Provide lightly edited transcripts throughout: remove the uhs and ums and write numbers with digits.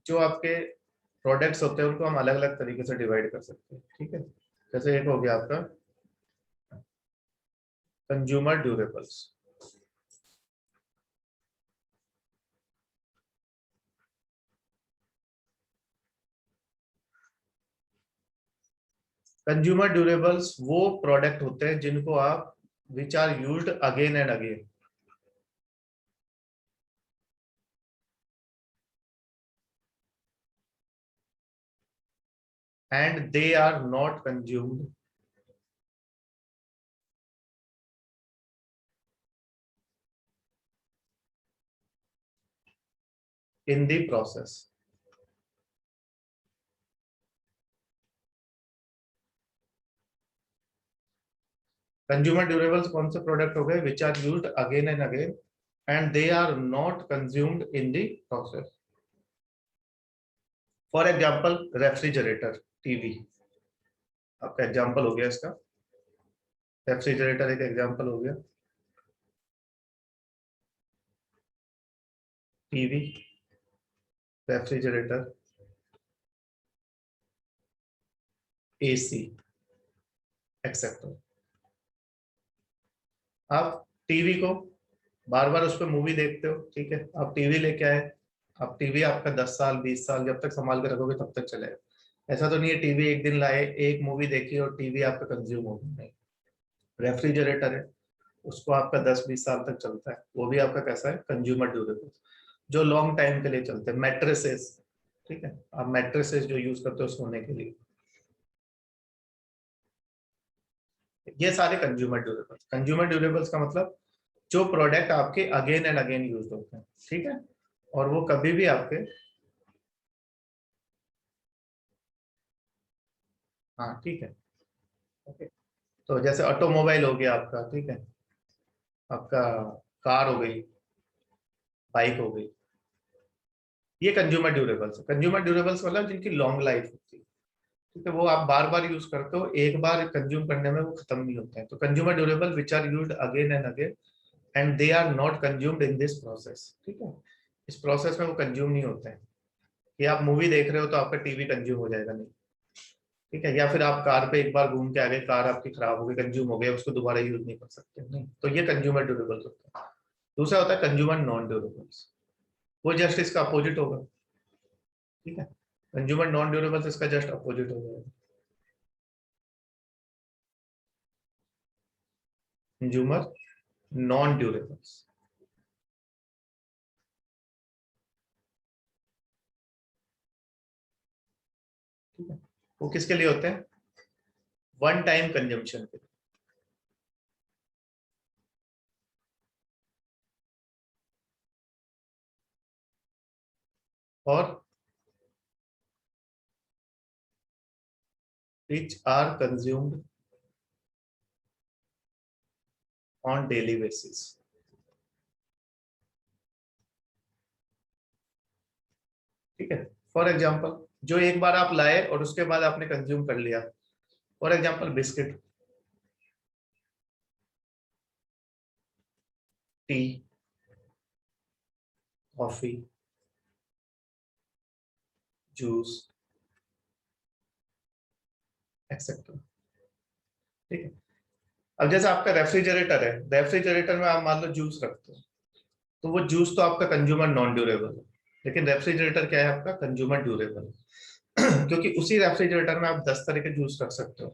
जो आपके प्रोडक्ट्स होते हैं उनको हम अलग अलग तरीके से डिवाइड कर सकते हैं, ठीक है। जैसे एक हो गया आपका कंज्यूमर ड्यूरेबल्स। कंज्यूमर ड्यूरेबल्स वो प्रोडक्ट होते हैं जिनको आप which are used again and again, and they are not consumed in the process. Consumer durables कौन से प्रोडक्ट हो गए which are used again and again and they are not consumed in the process. For example refrigerator, TV आपका example हो गया इसका। Refrigerator एक example हो गया, टीवी, रेफ्रिजरेटर, एसी एक्सेट्रा। आप टीवी को बार बार उस पर मूवी देखते हो, ठीक है, आप टीवी लेके आए, आप टीवी आपका 10 साल 20 साल जब तक संभाल के रखोगे तब तक चलेगा। ऐसा तो नहीं है टीवी एक दिन लाए, एक मूवी देखी और टीवी आपका कंज्यूम हो गया, नहीं। रेफ्रिजरेटर है, उसको आपका 10-20 साल तक चलता है, वो भी आपका कैसा है, कंज्यूमर ड्यूरेबल, जो लॉन्ग टाइम के लिए चलते हैं। मैट्रेसेस, ठीक है, आप मैट्रेसेस जो यूज करते हो सोने के लिए, ये सारे कंज्यूमर ड्यूरेबल्स। कंज्यूमर ड्यूरेबल्स का मतलब जो प्रोडक्ट आपके अगेन एंड अगेन यूज होते हैं, ठीक है, और वो कभी भी आपके, हाँ ठीक है, ओके। तो जैसे ऑटोमोबाइल हो गया आपका, ठीक है, आपका कार हो गई, बाइक हो गई, ये कंज्यूमर ड्यूरेबल्स है। कंज्यूमर ड्यूरेबल्स मतलब जिनकी लॉन्ग लाइफ होती है, ठीक है, वो आप बार बार यूज करते हो, एक बार कंज्यूम करने में वो खत्म नहीं होता है। तो consumer durable which are used again and again and they are not consumed in this process, ठीक है, इस प्रोसेस में वो कंज्यूम नहीं होते हैं। कि आप मूवी देख रहे हो तो आपका टीवी कंज्यूम हो जाएगा, नहीं, ठीक है, या फिर आप कार पे एक बार घूम के आ गए, कार आपकी खराब हो गई, कंज्यूम हो गया, उसको दोबारा यूज नहीं कर सकते, नहीं। तो ये कंज्यूमर ड्यूरेबल्स होता है। दूसरा होता है कंज्यूमर नॉन ड्यूरेबल्स, वो जस्ट इसका अपोजिट होगा, ठीक है, कंज्यूमर नॉन ड्यूरेबल्स इसका जस्ट अपोजिट हो जाएगा। कंज्यूमर नॉन ड्यूरेबल्स, ठीक है, वो किसके लिए होते हैं, वन टाइम कंजम्पशन के लिए। और which are consumed on daily basis, ठीक है। फॉर एग्जांपल जो एक बार आप लाए और उसके बाद आपने कंज्यूम कर लिया, for example biscuit, tea, coffee, juice etcetera, ठीक है। अब जैसे आपका रेफ्रिजरेटर है, रेफ्रिजरेटर में आप मान लो जूस रखते हो, तो वो जूस तो आपका कंज्यूमर नॉन ड्यूरेबल है, लेकिन रेफ्रिजरेटर क्या है आपका, कंज्यूमर ड्यूरेबल क्योंकि उसी रेफ्रिजरेटर में आप 10 तरह के जूस रख सकते हो।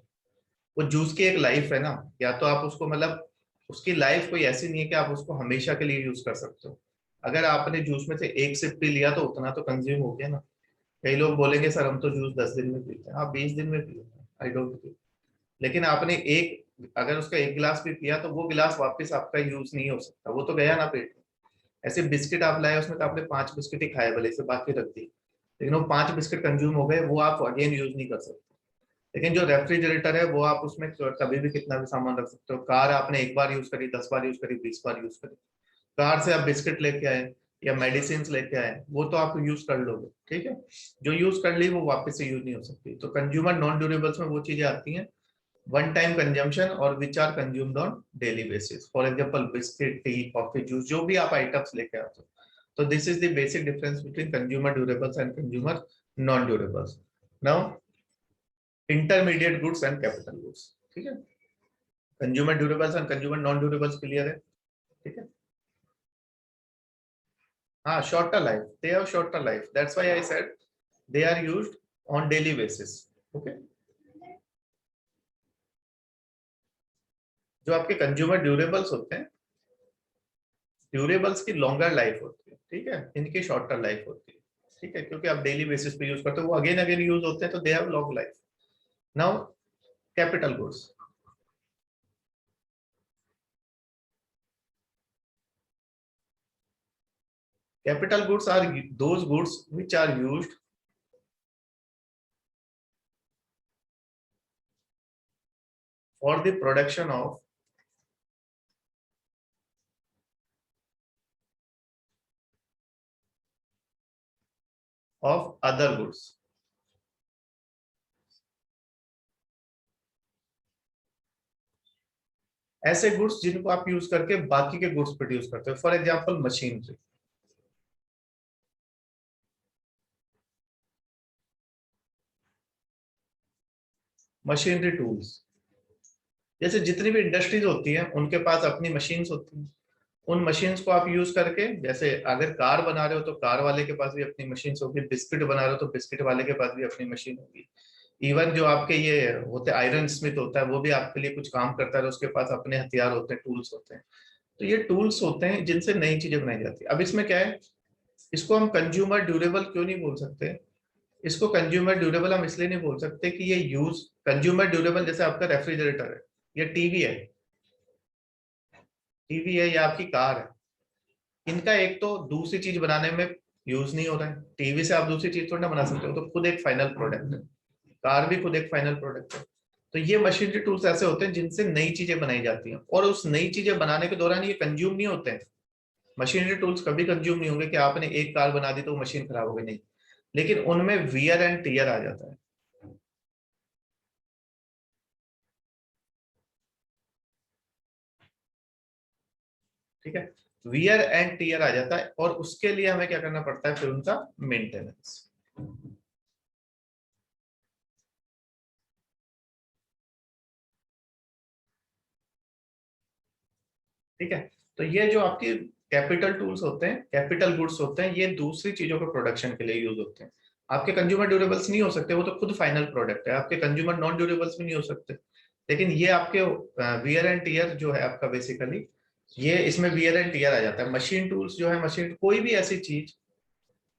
वो जूस की एक लाइफ है ना, या तो आप उसको मतलब उसकी लाइफ कोई ऐसी नहीं है कि आप उसको हमेशा के लिए यूज कर सकते हो। अगर आपने जूस में से एक सिप पी लिया तो उतना तो कंज्यूम हो गया ना। कई लोग बोलेंगे सर हम तो जूस 10 दिन में पीते हैं, आप 20 दिन में पियो, आई डोंट पी। लेकिन आपने एक, अगर उसका एक गिलास भी पिया तो वो गिलास वापस आपका यूज नहीं हो सकता, वो तो गया ना पेट में। ऐसे बिस्किट आप लाए, उसमें तो आपने 5 बिस्किट ही खाए भले से, बाकी रख दी, लेकिन वो 5 बिस्किट कंज्यूम हो गए, वो आप अगेन यूज नहीं कर सकते। लेकिन जो रेफ्रिजरेटर है वो आप उसमें कभी भी कितना भी सामान रख सकते हो। कार आपने एक बार यूज करी, 10 बार यूज करी, 20 बार यूज करी, कार से आप बिस्किट लेके आए या मेडिसिन लेके आए, वो तो आप यूज कर लोगे, ठीक है। जो यूज कर ली वो वापस से यूज नहीं हो सकती। तो कंज्यूमर नॉन ड्यूरेबल्स में वो चीजें आती हैं, वन टाइम कंजम्पशन और which are consumed on daily basis. For example biscuit, tea, coffee, juice, जो भी आप आइटम्स लेके आते हो, So this is the basic difference between consumer durables and consumer non-durables. Now intermediate goods and capital goods. ठीक है, consumer durables and consumer non durables clear है? ठीक है, हाँ, shorter life, they have shorter life, that's why I said they are used on daily basis. Okay, जो आपके consumer durables होते हैं, ड्यूरेबल्स की लॉन्गर लाइफ होती है. ठीक है, इनकी शॉर्टर लाइफ होती है. ठीक है, क्योंकि आप डेली बेसिस पे यूज करते हो, वो अगेन अगेन यूज होते हैं, तो they have long life. Now capital goods. Capital goods are those goods which are used for the production of other goods. ऐसे गुड्स जिनको आप यूज करके बाकी के गुड्स प्रोड्यूस करते हो. For example machinery. Machinery tools, जैसे जितनी भी इंडस्ट्रीज होती हैं उनके पास अपनी मशीन्स होती हैं. उन मशीन्स को आप यूज करके, जैसे अगर कार बना रहे हो तो कार वाले के पास भी अपनी मशीन्स होगी, बिस्किट बना रहे हो तो बिस्किट वाले के पास भी अपनी मशीन होगी. इवन जो आपके ये होते हैं आयरन स्मिथ होता है, वो भी आपके लिए कुछ काम करता है, उसके पास अपने हथियार होते हैं, टूल्स होते हैं. तो ये टूल्स होते हैं जिनसे नई चीजें बनाई जाती है. अब इसमें क्या है, इसको हम कंज्यूमर ड्यूरेबल क्यों नहीं बोल सकते? इसको कंज्यूमर ड्यूरेबल हम इसलिए नहीं बोल सकते कि ये यूज कंज्यूमर ड्यूरेबल, जैसे आपका रेफ्रिजरेटर है, या टीवी है, टीवी है या आपकी कार है, इनका एक तो दूसरी चीज बनाने में यूज नहीं हो रहा है. टीवी से आप दूसरी चीज थोड़ी ना बना सकते हो, तो खुद एक फाइनल प्रोडक्ट है. कार भी खुद एक फाइनल प्रोडक्ट है. तो ये मशीनरी टूल्स ऐसे होते हैं जिनसे नई चीजें बनाई जाती हैं, और उस नई चीजें बनाने के दौरान ये कंज्यूम नहीं होते हैं. मशीनरी टूल्स कभी कंज्यूम नहीं होंगे कि आपने एक कार बना दी तो मशीन खराब हो गई, नहीं. लेकिन उनमें वियर एंड टीयर आ जाता है. ठीक है, वियर एंड टीयर आ जाता है, और उसके लिए हमें क्या करना पड़ता है, फिर उनका मेंटेनेंस. ठीक है, तो ये जो आपकी कैपिटल टूल्स होते हैं, कैपिटल गुड्स होते हैं, ये दूसरी चीजों के प्रोडक्शन के लिए यूज होते हैं. आपके कंज्यूमर ड्यूरेबल्स नहीं हो सकते, वो तो खुद फाइनल प्रोडक्ट है. आपके कंज्यूमर नॉन ड्यूरेबल्स भी नहीं हो सकते. लेकिन ये आपके वियर एंड टीयर जो है आपका, बेसिकली ये इसमें वियर एंड टीयर आ जाता है. मशीन टूल्स जो है, मशीन कोई भी ऐसी चीज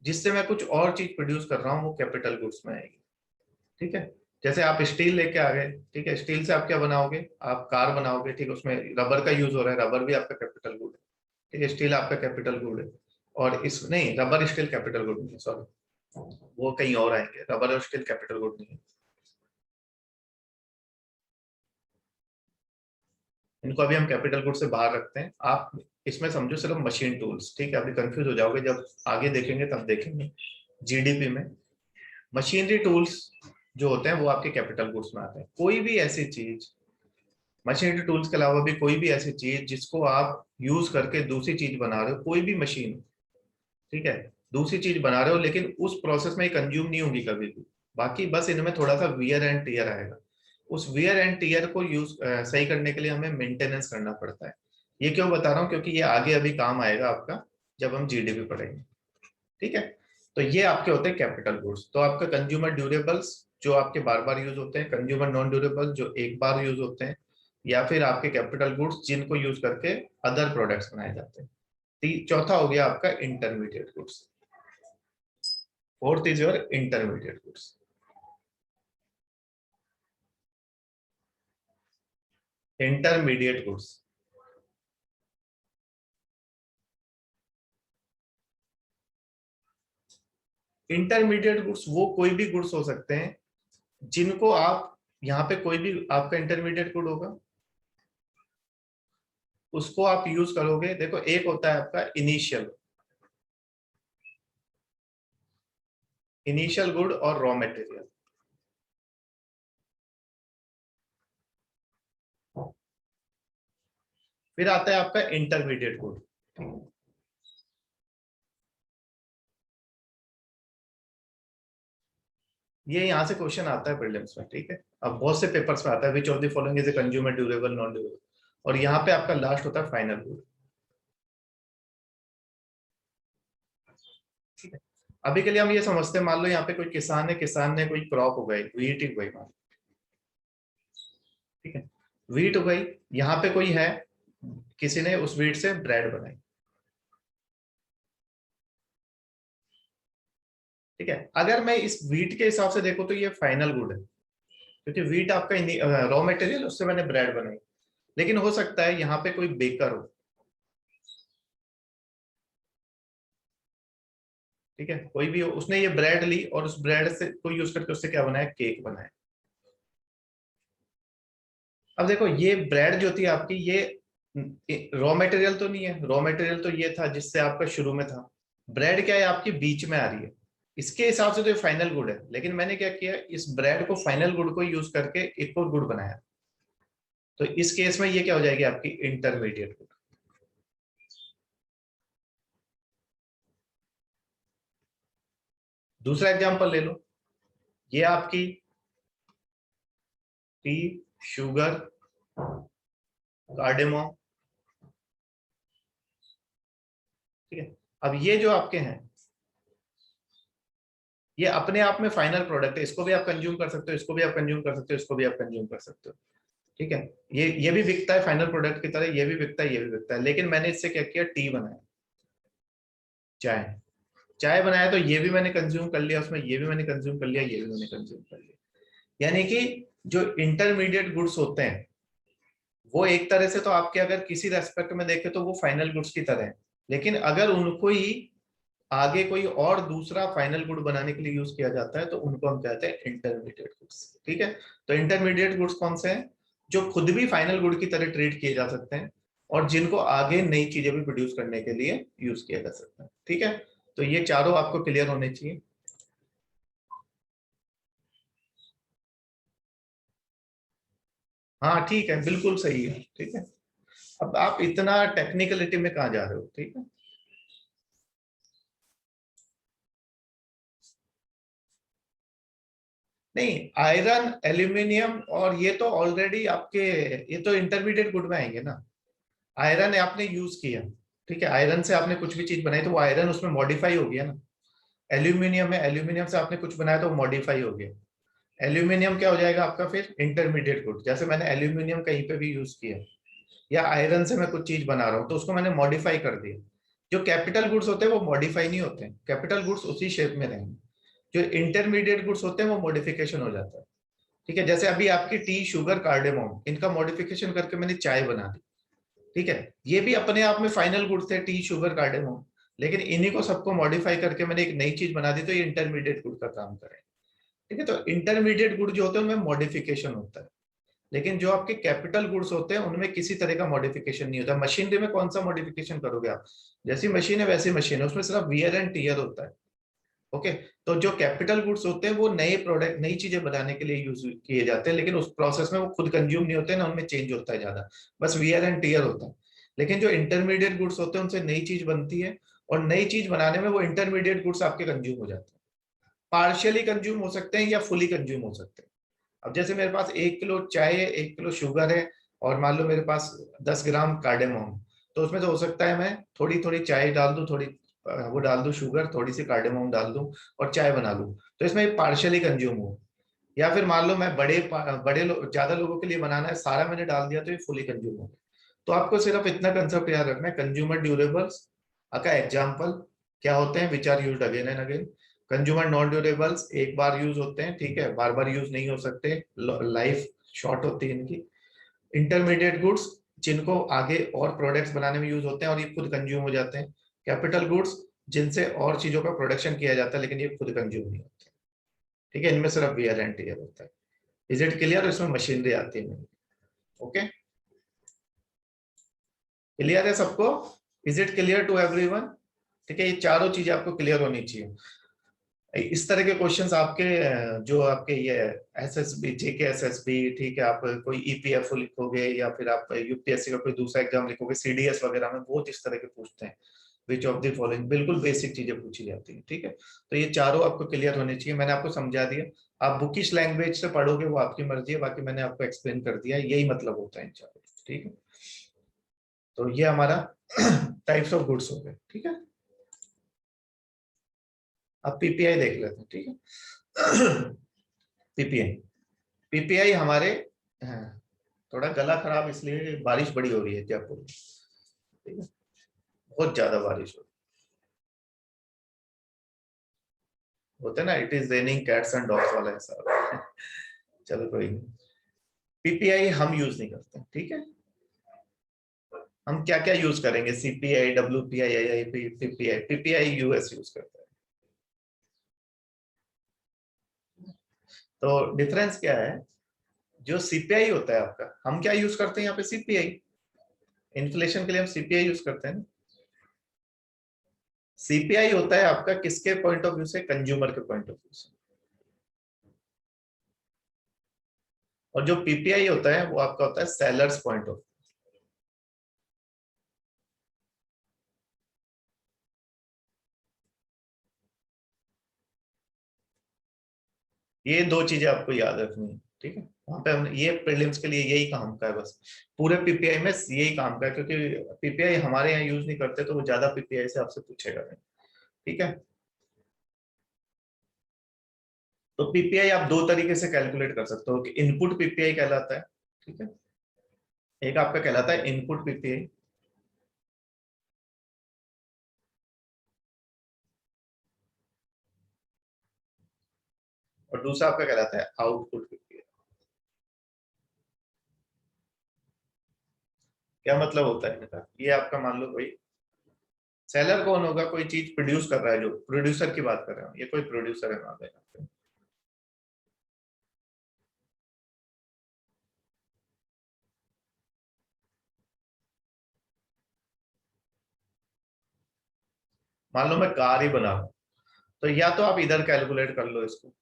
जिससे मैं कुछ और चीज प्रोड्यूस कर रहा हूँ, वो कैपिटल गुड्स में आएगी. ठीक है, जैसे आप स्टील लेके आ गए, ठीक है, स्टील से आप क्या बनाओगे, आप कार बनाओगे. ठीक है, उसमें रबर का यूज हो रहा है, रबर भी आपका कैपिटल गुड है. ठीक है, स्टील आपका कैपिटल गुड है. और इस नहीं, रबर स्टील कैपिटल गुड नहीं है, सॉरी, वो कहीं और आएंगे. रबर और स्टील कैपिटल गुड नहीं है, इनको अभी हम कैपिटल गुड से बाहर रखते हैं. आप इसमें समझो सिर्फ मशीन टूल्स. ठीक है, अभी कंफ्यूज हो जाओगे, जब आगे देखेंगे तब देखेंगे. जीडीपी में मशीनरी टूल्स जो होते हैं वो आपके कैपिटल गुड्स में आते हैं. कोई भी ऐसी चीज, मशीनरी टूल्स के अलावा भी कोई भी ऐसी चीज जिसको आप यूज करके दूसरी चीज बना रहे हो, कोई भी मशीन, ठीक है, दूसरी चीज बना रहे हो, लेकिन उस प्रोसेस में कंज्यूम नहीं होगी कभी भी. बाकी बस इनमें थोड़ा सा वियर एंड टीयर आएगा. उस वियर एंड टीयर को यूज सही करने के लिए हमें मेंटेनेंस करना पड़ता है. ये क्यों बता रहा हूँ, क्योंकि ये आगे अभी काम आएगा आपका जब हम जीडीपी पढ़ेंगे. ठीक है, तो ये आपके होते हैं कैपिटल गुड्स. तो आपका कंज्यूमर ड्यूरेबल्स जो आपके बार बार यूज होते हैं, कंज्यूमर नॉन ड्यूरेबल जो एक बार यूज होते हैं, या फिर आपके कैपिटल गुड्स जिनको यूज करके अदर प्रोडक्ट्स बनाए जाते हैं. चौथा हो गया आपका intermediate goods. Fourth is your intermediate goods. Intermediate goods, intermediate goods वो कोई भी गुड्स हो सकते हैं जिनको आप, यहाँ पे कोई भी आपका इंटरमीडिएट गुड होगा, उसको आप यूज करोगे. देखो, एक होता है आपका इनिशियल, इनिशियल गुड और रॉ मटेरियल. फिर आता है आपका इंटरमीडिएट गुड. ये यहाँ से क्वेश्चन आता है प्रीलिम्स में, ठीक है। अब बहुत से पेपर्स में आता है which of the following is a consumer durable non durable, और यहाँ पे आपका लास्ट होता है फाइनल गुड, ठीक है। अभी के लिए हम ये समझते हैं, मान लो यहाँ पे कोई किसान है, किसान ने कोई क्रॉप उगाई, व्हीट ही उगाई मान, ठीक है, व्हीट उगाई, यहाँ पे कोई है, किसी ने उस व्हीट से ब्रेड बनाई, ठीक है। अगर मैं इस व्हीट के हिसाब से देखूं तो ये फाइनल गुड है, क्योंकि व्हीट आपका रॉ मटेरियल, उससे मैंने ब्रेड बनाई। लेकिन हो सकता है यहाँ पे कोई बेकर हो, ठीक है, कोई भी हो, उसने ये ब्रेड ली और उस ब्रेड से कोई यूज करके उससे क्या बनाया, केक बनाया। अब देखो ये ब्रेड जो थी आपकी, ये रॉ मटेरियल तो नहीं है, रॉ मटेरियल तो ये था जिससे आपका शुरू में था। ब्रेड क्या है, आपकी बीच में आ रही है, इसके हिसाब से तो ये फाइनल गुड है। लेकिन मैंने क्या किया, इस ब्रेड को फाइनल गुड को यूज करके एक और गुड बनाया, तो इस केस में ये क्या हो जाएगी, आपकी इंटरमीडिएट गुड। दूसरा एग्जांपल ले लो, ये आपकी टी, शुगर, कार्डेमम, ठीक है। अब ये जो आपके हैं, ये अपने आप में फाइनल प्रोडक्ट है, इसको भी आप कंज्यूम कर सकते हो, इसको भी आप कंज्यूम कर सकते हो, इसको भी आप कंज्यूम कर सकते हो, ठीक है। ये भी बिकता है फाइनल प्रोडक्ट की तरह, ये भी बिकता है, ये भी बिकता है। लेकिन मैंने इससे क्या किया, टी बनाया, चाय, चाय बनाया, तो ये भी मैंने कंज्यूम कर लिया उसमें, ये भी मैंने कंज्यूम कर लिया, ये भी मैंने कंज्यूम कर लिया। यानी कि जो इंटरमीडिएट गुड्स होते हैं, वो एक तरह से तो आपके अगर किसी रेस्पेक्ट में देखें तो वो फाइनल गुड्स की तरह है। लेकिन अगर उनको ही आगे कोई और दूसरा फाइनल गुड बनाने के लिए यूज किया जाता है तो उनको हम कहते हैं इंटरमीडिएट गुड्स, ठीक है। तो इंटरमीडिएट गुड्स कौन से हैं, जो खुद भी फाइनल गुड की तरह ट्रीट किए जा सकते हैं और जिनको आगे नई चीजें भी प्रोड्यूस करने के लिए यूज किया जा सकता है, ठीक है। तो ये चारों आपको क्लियर होने चाहिए। हाँ ठीक है, बिल्कुल सही है, ठीक है। अब आप इतना टेक्निकलिटी में कहाँ जा रहे हो, ठीक है। नहीं, आयरन, एल्यूमिनियम और ये तो ऑलरेडी आपके, ये तो इंटरमीडिएट गुड में आएंगे ना। आयरन आपने यूज किया, ठीक है, आयरन से आपने कुछ भी चीज बनाई तो वो आयरन उसमें मॉडिफाई हो गया ना। एल्यूमिनियम है, एल्यूमिनियम से आपने कुछ बनाया तो वो मॉडिफाई हो गया। एल्यूमिनियम क्या हो जाएगा आपका फिर, इंटरमीडिएट गुड। जैसे मैंने एल्यूमिनियम कहीं पे भी यूज किया, या आयरन से मैं कुछ चीज बना रहा हूँ तो उसको मैंने मॉडिफाई कर दिया। जो कैपिटल गुड्स होते हैं वो मॉडिफाई नहीं होते हैं, कैपिटल गुड्स उसी शेप में रहेंगे। जो इंटरमीडिएट गुड्स होते हैं वो मॉडिफिकेशन हो जाता है, ठीक है। जैसे अभी आपकी टी, शुगर, कार्डेमोम, इनका मॉडिफिकेशन करके मैंने चाय बना दी, ठीक है। ये भी अपने आप में फाइनल गुड्स थे, टी, शुगर, कार्डेमोम। लेकिन इन्हीं को सबको मॉडिफाई करके मैंने एक नई चीज बना दी, तो ये इंटरमीडिएट गुड का काम करे, ठीक है। तो इंटरमीडिएट गुड जो होते हैं उनमें मॉडिफिकेशन होता है। लेकिन जो आपके कैपिटल गुड्स होते हैं उनमें किसी तरह का मॉडिफिकेशन नहीं होता। मशीनरी में कौन सा मॉडिफिकेशन करोगे आप, जैसी मशीन है वैसी मशीन है, उसमें सिर्फ वियर एंड टीयर होता है, ओके। तो जो कैपिटल गुड्स होते हैं वो नए प्रोडक्ट, नई चीजें बनाने के लिए यूज किए जाते हैं, लेकिन उस प्रोसेस में वो खुद कंज्यूम नहीं होते ना, उनमें चेंज होता है ज्यादा, बस वियर एंड टीयर होता है। लेकिन जो इंटरमीडिएट गुड्स होते हैं उनसे नई चीज बनती है, और नई चीज बनाने में वो इंटरमीडिएट गुड्स आपके कंज्यूम हो जाते हैं। पार्शियली कंज्यूम हो सकते हैं या फुली कंज्यूम हो सकते हैं। अब जैसे मेरे पास 1 किलो चाय है, 1 किलो शुगर है, और मान लो मेरे पास 10 ग्राम कार्डेमोम, तो उसमें तो हो सकता है मैं थोड़ी थोड़ी चाय डाल दूं, थोड़ी वो डाल दूं शुगर, थोड़ी सी कार्डेमोम डाल दूं और चाय बना लूं, तो इसमें पार्शियली कंज्यूम हो। या फिर मान लो मैं ज्यादा लोगों के लिए बनाना है, सारा मैंने डाल दिया तो ये फुली कंज्यूम हो। तो आपको सिर्फ इतना कंसेप्ट याद रखना है, कंज्यूमर ड्यूरेबल्स का एग्जाम्पल क्या होते हैं, which are used again and again. Consumer non durables एक बार यूज होते हैं, ठीक है, बार बार यूज नहीं हो सकते, लाइफ शॉर्ट होती है इनकी। इंटरमीडिएट गुड्स जिनको आगे और प्रोडक्ट्स बनाने में यूज होते हैं और ये खुद कंज्यूम हो जाते हैं। कैपिटल गुड्स जिनसे और चीजों का प्रोडक्शन किया जाता है लेकिन ये खुद कंज्यूम नहीं होते, ठीक है। इनमें सिर्फ वियर एंड टियर होता है। इज इट क्लियर, इसमें मशीनरी आती है नहीं, ओके। क्लियर है सबको, is it clear to everyone, ठीक है। ये चारों चीजें आपको क्लियर होनी चाहिए। इस तरह के क्वेश्चंस आपके जो आपके ये एसएसबी, जेके एसएसबी, ठीक है, आप कोई ईपीएफओ लिखोगे या फिर आप यूपीएससी का कोई दूसरा एग्जाम लिखोगे, सीडीएस वगैरह में बहुत इस तरह के पूछते हैं। विच ऑफ द फॉलोइंग, बिल्कुल बेसिक चीजें पूछी जाती हैं, ठीक है। तो ये चारों आपको क्लियर होने चाहिए, मैंने आपको समझा दिया। आप बुकिश लैंग्वेज से पढ़ोगे वो आपकी मर्जी है, बाकी मैंने आपको एक्सप्लेन कर दिया, यही मतलब होता है इन चारों, ठीक है। तो ये हमारा टाइप्स ऑफ गुड्स हो गए, ठीक है। अब पीपीआई देख लेते हैं, ठीक है। पीपीआई, पीपीआई हमारे, हाँ, थोड़ा गला खराब इसलिए बारिश बड़ी हो रही है जयपुर में, ठीक है, बहुत ज्यादा बारिश हो रही है, होता है ना, it is raining cats and dogs वाला हिसाब। चलो कोई नहीं, पीपीआई हम यूज नहीं करते, ठीक है। हम क्या क्या यूज करेंगे, CPI, WPI, IIP, PPI, PPI US use करते हैं। तो डिफरेंस क्या है, जो सीपीआई होता है आपका, हम क्या यूज करते हैं यहाँ पे, सीपीआई, इन्फ्लेशन के लिए हम सीपीआई यूज करते हैं। सीपीआई होता है आपका किसके पॉइंट ऑफ व्यू से, कंज्यूमर के पॉइंट ऑफ व्यू से। और जो पीपीआई होता है वो आपका होता है सेलर्स पॉइंट ऑफ। ये दो चीजें आपको याद रखनी है, ठीक है। वहां पे हमने ये प्रीलिम्स के लिए यही काम का है बस, पूरे पीपीआई में यही काम का है, क्योंकि पीपीआई हमारे यहाँ यूज नहीं करते तो वो ज्यादा पीपीआई से आपसे पूछेगा नहीं, ठीक है। तो पीपीआई आप दो तरीके से कैलकुलेट कर सकते हो, कि इनपुट पीपीआई कहलाता है, ठीक है। एक आपका कहलाता है इनपुट पीपीआई, और दूसरा आपका कहलाता है आउटपुट पीपीआई। क्या मतलब होता है इनका, ये आपका मान लो कोई सेलर कौन होगा, कोई चीज प्रोड्यूस कर रहा है, जो प्रोड्यूसर की बात कर रहे हो, ये कोई प्रोड्यूसर है मान लो। मान लो मैं कार ही बना रहा हूं, तो या तो आप इधर कैलकुलेट कर लो इसको,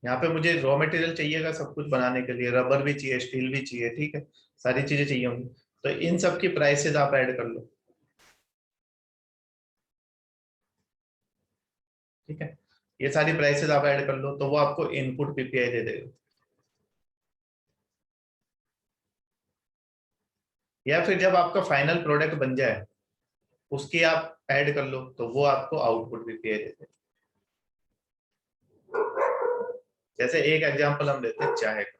यहाँ पे मुझे रॉ मटेरियल चाहिएगा सब कुछ बनाने के लिए, रबर भी चाहिए, स्टील भी चाहिए, ठीक है, सारी चीजें चाहिए होंगी, तो इन सब की प्राइसेस आप ऐड कर लो, ठीक है। ये सारी प्राइसेस आप ऐड कर लो तो वो आपको इनपुट पीपीआई दे देगा। या फिर जब आपका फाइनल प्रोडक्ट बन जाए उसकी आप ऐड कर लो तो वो आपको आउटपुट पीपीआई दे देगा। जैसे एक एग्जांपल हम लेते हैं चाय का,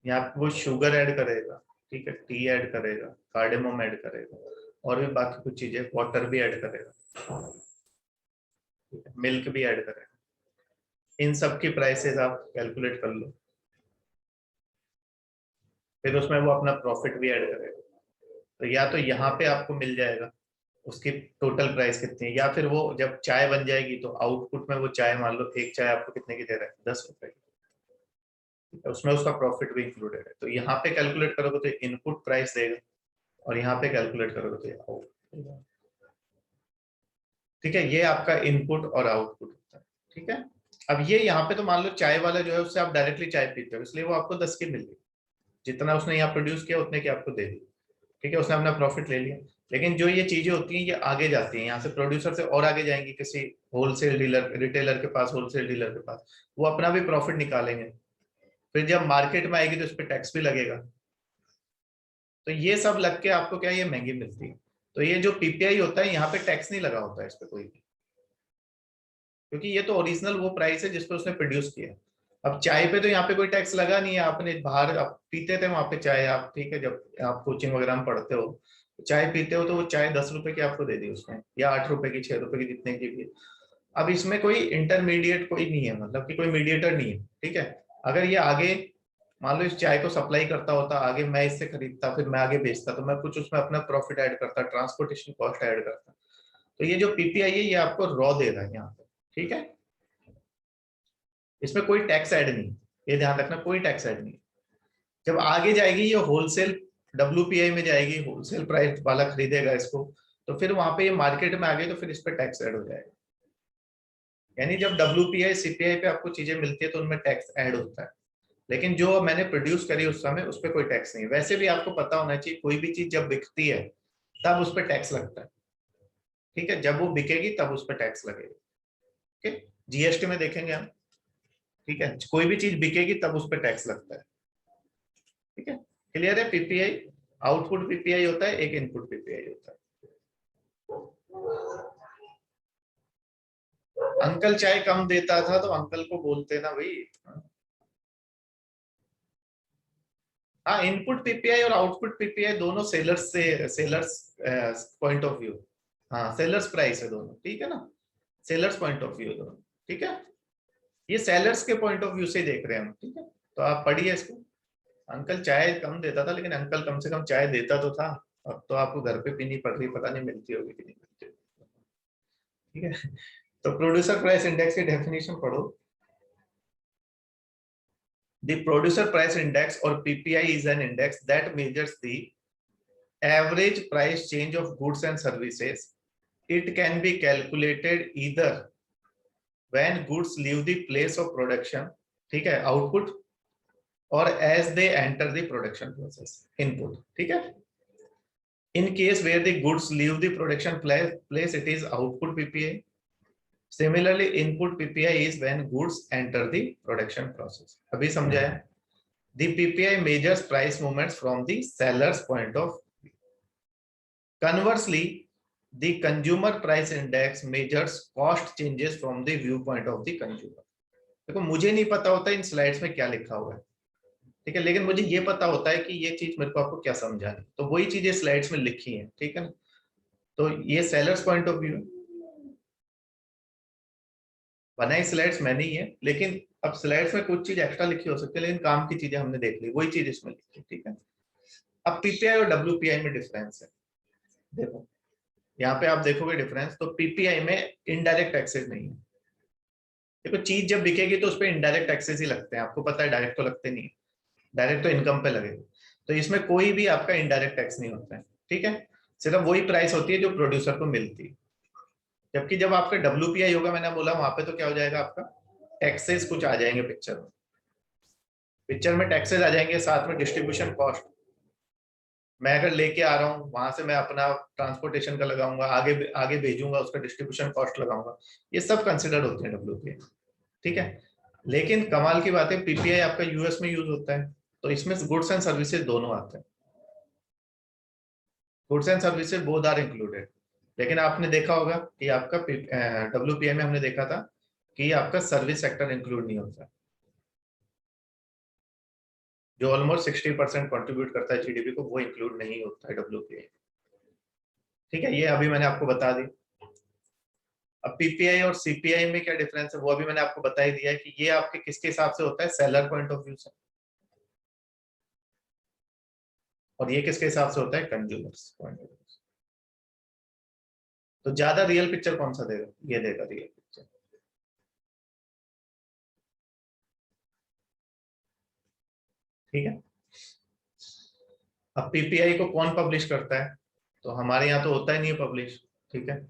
यहाँ पे वो शुगर ऐड करेगा, ठीक है, टी ऐड करेगा, कार्डेमम ऐड करेगा, और भी बाकी कुछ चीजें, वाटर भी ऐड करेगा, मिल्क भी ऐड करेगा, इन सब की प्राइसेस आप कैलकुलेट कर लो, फिर उसमें वो अपना प्रॉफिट भी ऐड करेगा। तो या तो यहाँ पे आपको मिल जाएगा उसकी टोटल प्राइस कितनी है, या फिर वो जब चाय बन जाएगी तो आउटपुट में वो चाय, मान लो एक चाय आपको कितने की दे रहा है, 10 रुपए की, ठीक है, उसमें उसका प्रॉफिट भी इंक्लूडेड है। तो यहाँ पे कैलकुलेट करोगे तो इनपुट प्राइस देगा, और यहाँ पे कैलकुलेट करोगे तो आउटपुट, ठीक है। ये आपका इनपुट और आउटपुट होता है, ठीक है। अब ये यहाँ पे तो मान लो चाय वाला जो है उससे आप डायरेक्टली चाय पीते हो, इसलिए वो आपको 10 की मिल गई, जितना उसने यहाँ प्रोड्यूस किया उतने की आपको दे दी, ठीक है, उसने अपना प्रॉफिट ले लिया। लेकिन जो ये चीजें होती हैं ये आगे जाती हैं, यहाँ से प्रोड्यूसर से और आगे जाएंगी किसी होलसेल डीलर, रिटेलर के पास, होलसेल डीलर के पास, वो अपना भी प्रॉफिट निकालेंगे, फिर जब मार्केट में आएगी तो इस पर टैक्स भी लगेगा, तो ये सब लग के आपको क्या, ये महंगी मिलती है। तो ये जो पीपीआई होता है यहाँ पे टैक्स नहीं लगा होता है इस पे कोई भी, क्योंकि ये तो ओरिजिनल वो प्राइस है जिसपे उसने प्रोड्यूस किया। अब चाय पे तो यहाँ पे कोई टैक्स लगा नहीं है, आपने बाहर आप पीते थे वहां पे चाय आप, ठीक है, जब आप कोचिंग वगैरह में पढ़ते हो चाय पीते हो तो वो चाय 10 रुपए की आपको दे दी उसने, या 8 रुपए की, 6 रुपए की, जितने की भी। अब इसमें कोई इंटरमीडिएट कोई नहीं है, मतलब कि कोई मीडिएटर नहीं है, ठीक है। अगर ये आगे मान लो इस चाय को सप्लाई करता होता आगे, मैं इससे खरीदता, फिर मैं आगे बेचता, तो मैं कुछ उसमें अपना प्रॉफिट ऐड करता, ट्रांसपोर्टेशन कॉस्ट ऐड करता। तो ये जो पीपीआई है ये आपको रॉ दे रहा है यहाँ पे, ठीक है, इसमें कोई टैक्स ऐड नहीं, ये ध्यान रखना, कोई टैक्स ऐड नहीं। जब आगे जाएगी ये होलसेल डब्ल्यूपीआई में जाएगी, होलसेल प्राइस वाला खरीदेगा इसको, तो फिर वहां पे ये मार्केट में आ गई तो फिर इस पर टैक्स ऐड हो जाएगा। यानी जब WPI CPI पे आपको चीजें मिलती है तो उनमें टैक्स ऐड होता है, लेकिन जो मैंने प्रोड्यूस करी उस समय उस पर कोई टैक्स नहीं है। वैसे भी आपको पता होना चाहिए कोई भी चीज जब बिकती है तब उस पर टैक्स लगता है, ठीक है, जब वो बिकेगी तब उस पर टैक्स लगेगा। ठीक, GST में देखेंगे हम, ठीक है, कोई भी चीज बिकेगी तब उस पर टैक्स लगता है। ठीक है, क्लियर है? PPI आउटपुट PPI होता है, एक इनपुट PPI होता है। अंकल चाय कम देता था तो अंकल को बोलते ना भाई। हाँ, इनपुट PPI और आउटपुट PPI दोनों सेलर्स पॉइंट ऑफ व्यू। हाँ, सेलर्स प्राइस है दोनों, ठीक है ना, सेलर्स पॉइंट ऑफ व्यू दोनों, ठीक है। ये सेलर्स के पॉइंट ऑफ व्यू से देख रहे हैं हम, ठीक है। तो आप पढ़िए इसको। अंकल चाय कम देता था लेकिन अंकल कम से कम चाय देता तो था। अब तो आपको घर पे पीनी पड़ रही, पता नहीं मिलती होगी कि नहीं मिलती, ठीक है। तो प्रोड्यूसर प्राइस इंडेक्स की डेफिनेशन पढ़ो। The producer price index or PPI is an index that measures the average price change of goods and services. It can be calculated either when goods leave the place of production, ठीक है, output, or as they enter the production process, input, ठीक है। In case where the goods leave the production place, it is output PPI. Similarly, input PPI is when goods enter the production process. अभी समझा है? The PPI measures price movements from the seller's point of view. Conversely, the consumer price index measures cost changes from the viewpoint of the consumer. देखो, मुझे नहीं पता होता इन slides में क्या लिखा हुआ है, ठीक है, लेकिन मुझे ये पता होता है कि ये चीज मेरे को आपको क्या समझानी, तो वही चीजें स्लाइड्स में लिखी है, ठीक है ना। तो ये सेलर्स पॉइंट ऑफ व्यू बनाई स्लाइड्स मैंने ही है, लेकिन अब स्लाइड्स में कुछ चीज एक्स्ट्रा लिखी हो सकती है, लेकिन काम की चीजें हमने देख ली, वही चीज इसमें लिखी, ठीक है। अब PPI और WPI में डिफरेंस है। देखो, यहाँ पे आप देखोगे डिफरेंस, तो PPI में इनडायरेक्ट टैक्सेस नहीं है। देखो, चीज जब बिकेगी तो उस पर इनडायरेक्ट टैक्सेस ही लगते हैं, आपको पता है, डायरेक्ट तो लगते नहीं है, डायरेक्ट तो इनकम पे लगेगा। तो इसमें कोई भी आपका इनडायरेक्ट टैक्स नहीं होता है, ठीक है। सिर्फ वही प्राइस होती है जो प्रोड्यूसर को मिलती है। जबकि जब आपका WPI होगा, मैंने बोला वहां पे तो क्या हो जाएगा, आपका टैक्सेस कुछ आ जाएंगे पिक्चर में टैक्सेस आ जाएंगे, साथ में डिस्ट्रीब्यूशन कॉस्ट। मैं अगर लेके आ रहा हूँ वहां से, मैं अपना ट्रांसपोर्टेशन का लगाऊंगा, आगे आगे भेजूंगा, उसका डिस्ट्रीब्यूशन कॉस्ट लगाऊंगा, ये सब कंसिडर होते हैं WPI, ठीक है। लेकिन कमाल की बात है, PPI आपका US में यूज होता है, तो इसमें गुड्स एंड सर्विसेज दोनों आते हैं। Goods and services both are included. लेकिन आपने देखा होगा कि आपका WPI में हमने देखा था कि आपका सर्विस सेक्टर इंक्लूड नहीं होता, जो ऑलमोस्ट 60% कंट्रीब्यूट करता है GDP को, वो इंक्लूड नहीं होता है WPI, ठीक है। ये अभी मैंने आपको बता दी। अब PPI और CPI में क्या डिफरेंस है वो अभी मैंने आपको बता ही दिया है कि ये आपके किसके हिसाब से होता है, सेलर पॉइंट ऑफ व्यू से, और ये किसके हिसाब से होता है, कंज्यूमर्स पॉइंट ऑफ व्यू से। तो ज्यादा रियल पिक्चर कौन सा देगा, ये देगा रियल पिक्चर, ठीक है। अब PPI को कौन पब्लिश करता है, तो हमारे यहाँ तो होता ही नहीं है पब्लिश, ठीक है।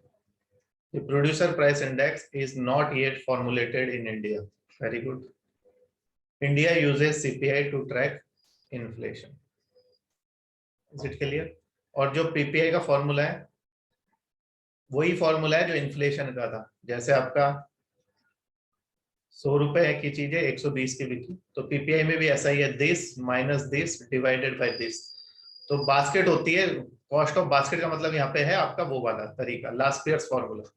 The producer price index is not yet formulated in India. Very good. India uses CPI to track inflation. Is it clear? और जो PPI का फॉर्मूला है वही फॉर्मूला है जो इन्फ्लेशन का था। जैसे आपका 100 रुपए की चीज है 120 की बिकी, तो PPI में भी ऐसा ही है, this minus this divided by this. तो बास्केट होती है, कॉस्ट ऑफ बास्केट का मतलब यहाँ पे है आपका वो वाला तरीका, last years formula.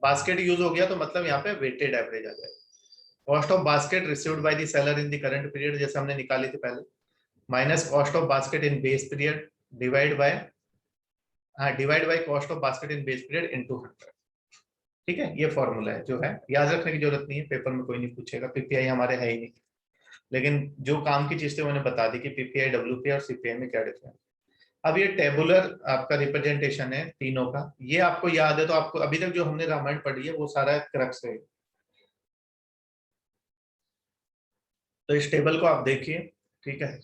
Basket use हो गया तो मतलब यहाँ पे वेटेड एवरेज आ जाएगा। Cost of basket received by the seller in the current period, जैसे हमने निकाली थी पहले, minus cost of basket in base period divide by, हाँ, divide by cost of basket in base period into 100, ठीक है। ये फॉर्मूला है, जो है याद रखने की जरूरत नहीं है, पेपर में कोई नहीं पूछेगा, PPI हमारे है ही नहीं। लेकिन जो काम की चीज थी मैंने बता दी कि PPI, WPI और CPI में क्या डिफरेंस। अब ये टेबुलर आपका रिप्रेजेंटेशन है तीनों का, ये आपको याद है तो आपको अभी तक जो हमने रामायण पढ़ी है वो सारा क्रक्स है। तो इस टेबल को आप देखिए, ठीक है।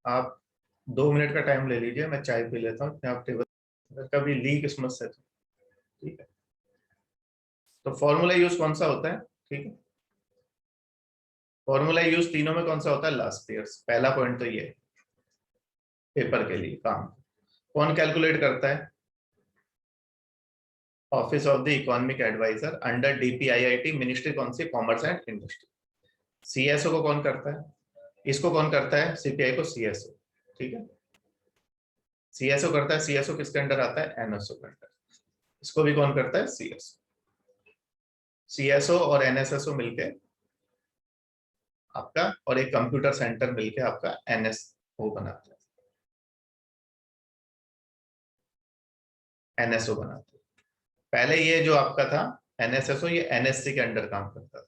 आप 2 मिनट का टाइम ले लीजिए, मैं चाय पी लेता हूँ, आप टेबल अगर कभी ली किस्मत से तो। ठीक है, तो फॉर्मूला यूज कौन सा होता है? ठीक है, फॉर्मूला यूज तीनों में कौन सा होता है? Last year. पहला पॉइंट तो ये है, पेपर के लिए काम कौन कैलकुलेट करता है? Office of the economic adviser under DPIIT, ministry कौन सी? Commerce and industry. सीएसओ को कौन करता है? इसको कौन करता है? सीपीआई को सीएसओ। ठीक है, सीएसओ करता है। सीएसओ किसके अंडर आता है? एनएसओ के अंडर। इसको भी कौन करता है? सीएसओ। सीएसओ और एनएसएसओ मिलके आपका, और एक कंप्यूटर सेंटर मिलके आपका एनएसओ बनाता है, एनएसओ बनाता है। पहले ये जो आपका था एनएसएसओ, ये एनएससी के अंडर काम करता था,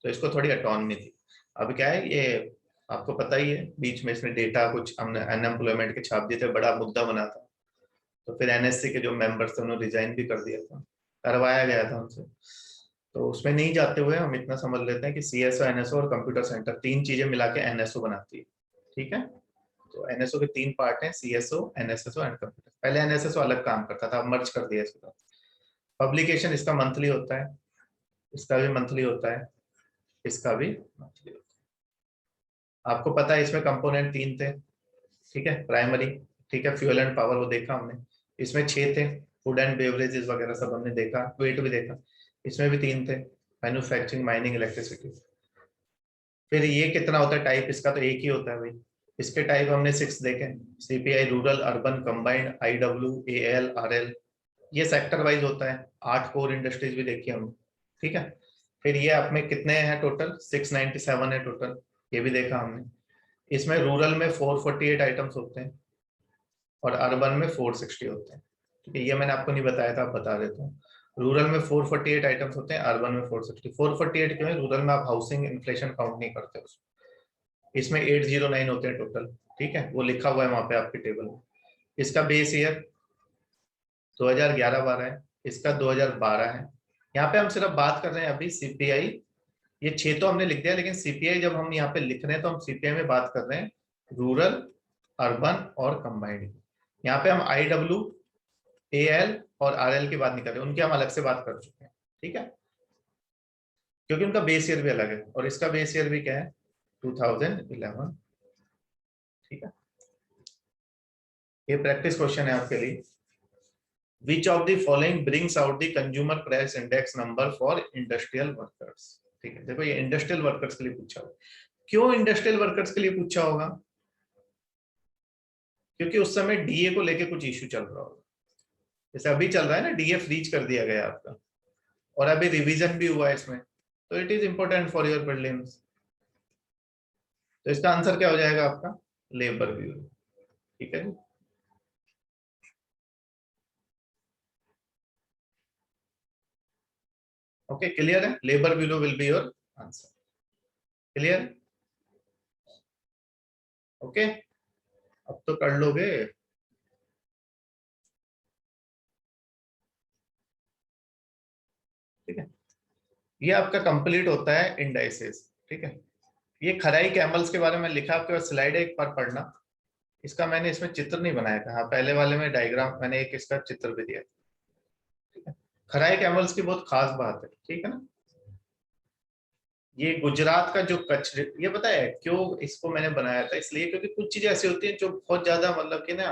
तो इसको थोड़ी ऑटोनॉमी थी। अब क्या है, ये आपको पता ही है, बीच में इसने डेटा कुछ हमने अनएम्प्लॉयमेंट के छाप दिए थे, बड़ा मुद्दा बना था। तो फिर एनएससी के जो मेंबर्स थे उन्होंने रिजाइन भी कर दिया था, करवाया गया था उनसे। तो उसमें नहीं जाते हुए हम इतना समझ लेते हैं कि सीएसओ, एनएसओ और कंप्यूटर सेंटर, तीन चीजें मिला के एनएसओ बनाती है। ठीक है, तो एनएसओ के तीन पार्ट हैं, सीएसओ, एनएसएसओ एंड कंप्यूटर। पहले एनएसएसओ अलग काम करता था, अब मर्ज कर दिया इसके साथ। पब्लिकेशन इसका मंथली होता है, इसका भी मंथली होता है, इसका भी मंथली होता है। आपको पता है इसमें कंपोनेंट तीन थे। ठीक है, प्राइमरी, ठीक है, फ्यूल एंड पावर वो देखा हमने। इसमें 6 थे, फूड एंड बेवरेजेस वगैरह सब हमने देखा, वेट भी देखा। इसमें भी 3 थे, मैन्युफैक्चरिंग, माइनिंग, इलेक्ट्रिसिटी। फिर ये कितना होता है टाइप? इसका तो एक ही होता है भाई। इसके टाइप हमने 6 देखे, CPI, rural, urban, combined, IW, AL, RL. ये सेक्टर वाइज होता है। 8 कोर इंडस्ट्रीज भी देखी हमने। ठीक है, फिर ये आप में कितने हैं टोटल? 697 है टोटल, ये भी देखा हमने। इसमें रूरल में 448 आइटम्स होते हैं और अर्बन में 460 होते हैं। ठीक है, ये मैंने आपको नहीं बताया था, आप बता देता हूँ। रूरल में 448 आइटम्स होते हैं, अर्बन में 460। 448 क्यों है? रूरल में आप हाउसिंग इन्फ्लेशन काउंट नहीं करते उसमें। इसमें 809 होते हैं टोटल। ठीक है, वो लिखा हुआ है वहां पे आपके टेबल में। इसका बेस ईयर 2011-12 है, इसका 2012 है। यहाँ पे हम सिर्फ बात कर रहे हैं अभी सीपीआई। ये 6 तो हमने लिख दिया, लेकिन सीपीआई जब हम यहाँ पे लिख रहे हैं तो हम सीपीआई में बात कर रहे हैं रूरल, अर्बन और कंबाइंड। यहाँ पे हम आईडब्ल्यू, एएल और आरएल की बात नहीं कर रहे, उनकी हम अलग से बात कर चुके हैं। ठीक है, क्योंकि उनका बेस ईयर भी अलग है, और इसका बेस ईयर भी क्या है? 2011। ठीक है, ये प्रैक्टिस क्वेश्चन है आपके लिए। विच of the following brings out the consumer price index number for industrial workers? ठीक है, देखो ये इंडस्ट्रियल वर्कर्स के लिए पूछा होगा। क्यों इंडस्ट्रियल वर्कर्स के लिए पूछा होगा? क्योंकि उस समय डीए को लेके कुछ इश्यू चल रहा होगा। जैसे अभी चल रहा है ना, डीए फ्रीज कर दिया गया आपका, और अभी रिवीजन भी हुआ है इसमें, तो it is important for your prelims. तो इसका आंसर क्या हो जाएगा आपका? Labour bureau. ठीक है, ओके, क्लियर है? Labour bureau will be your answer. Clear? Okay, अब तो कर लोगे। ठीक है, ये आपका कंप्लीट होता है इंडाइसेस। ठीक है, ये खराई कैमल्स के बारे में लिखा, आपके पास स्लाइड है, एक बार पढ़ना। इसका मैंने इसमें चित्र नहीं बनाया था, हाँ पहले वाले में डायग्राम, मैंने एक इसका चित्र भी दिया। ठीक है, खराई कैमल्स की बहुत खास बात है, ठीक है ना, ये गुजरात का जो कच्छ, ये पता है क्यों इसको मैंने बनाया था? इसलिए क्योंकि कुछ चीजें ऐसी होती हैं जो बहुत ज्यादा मतलब कि ना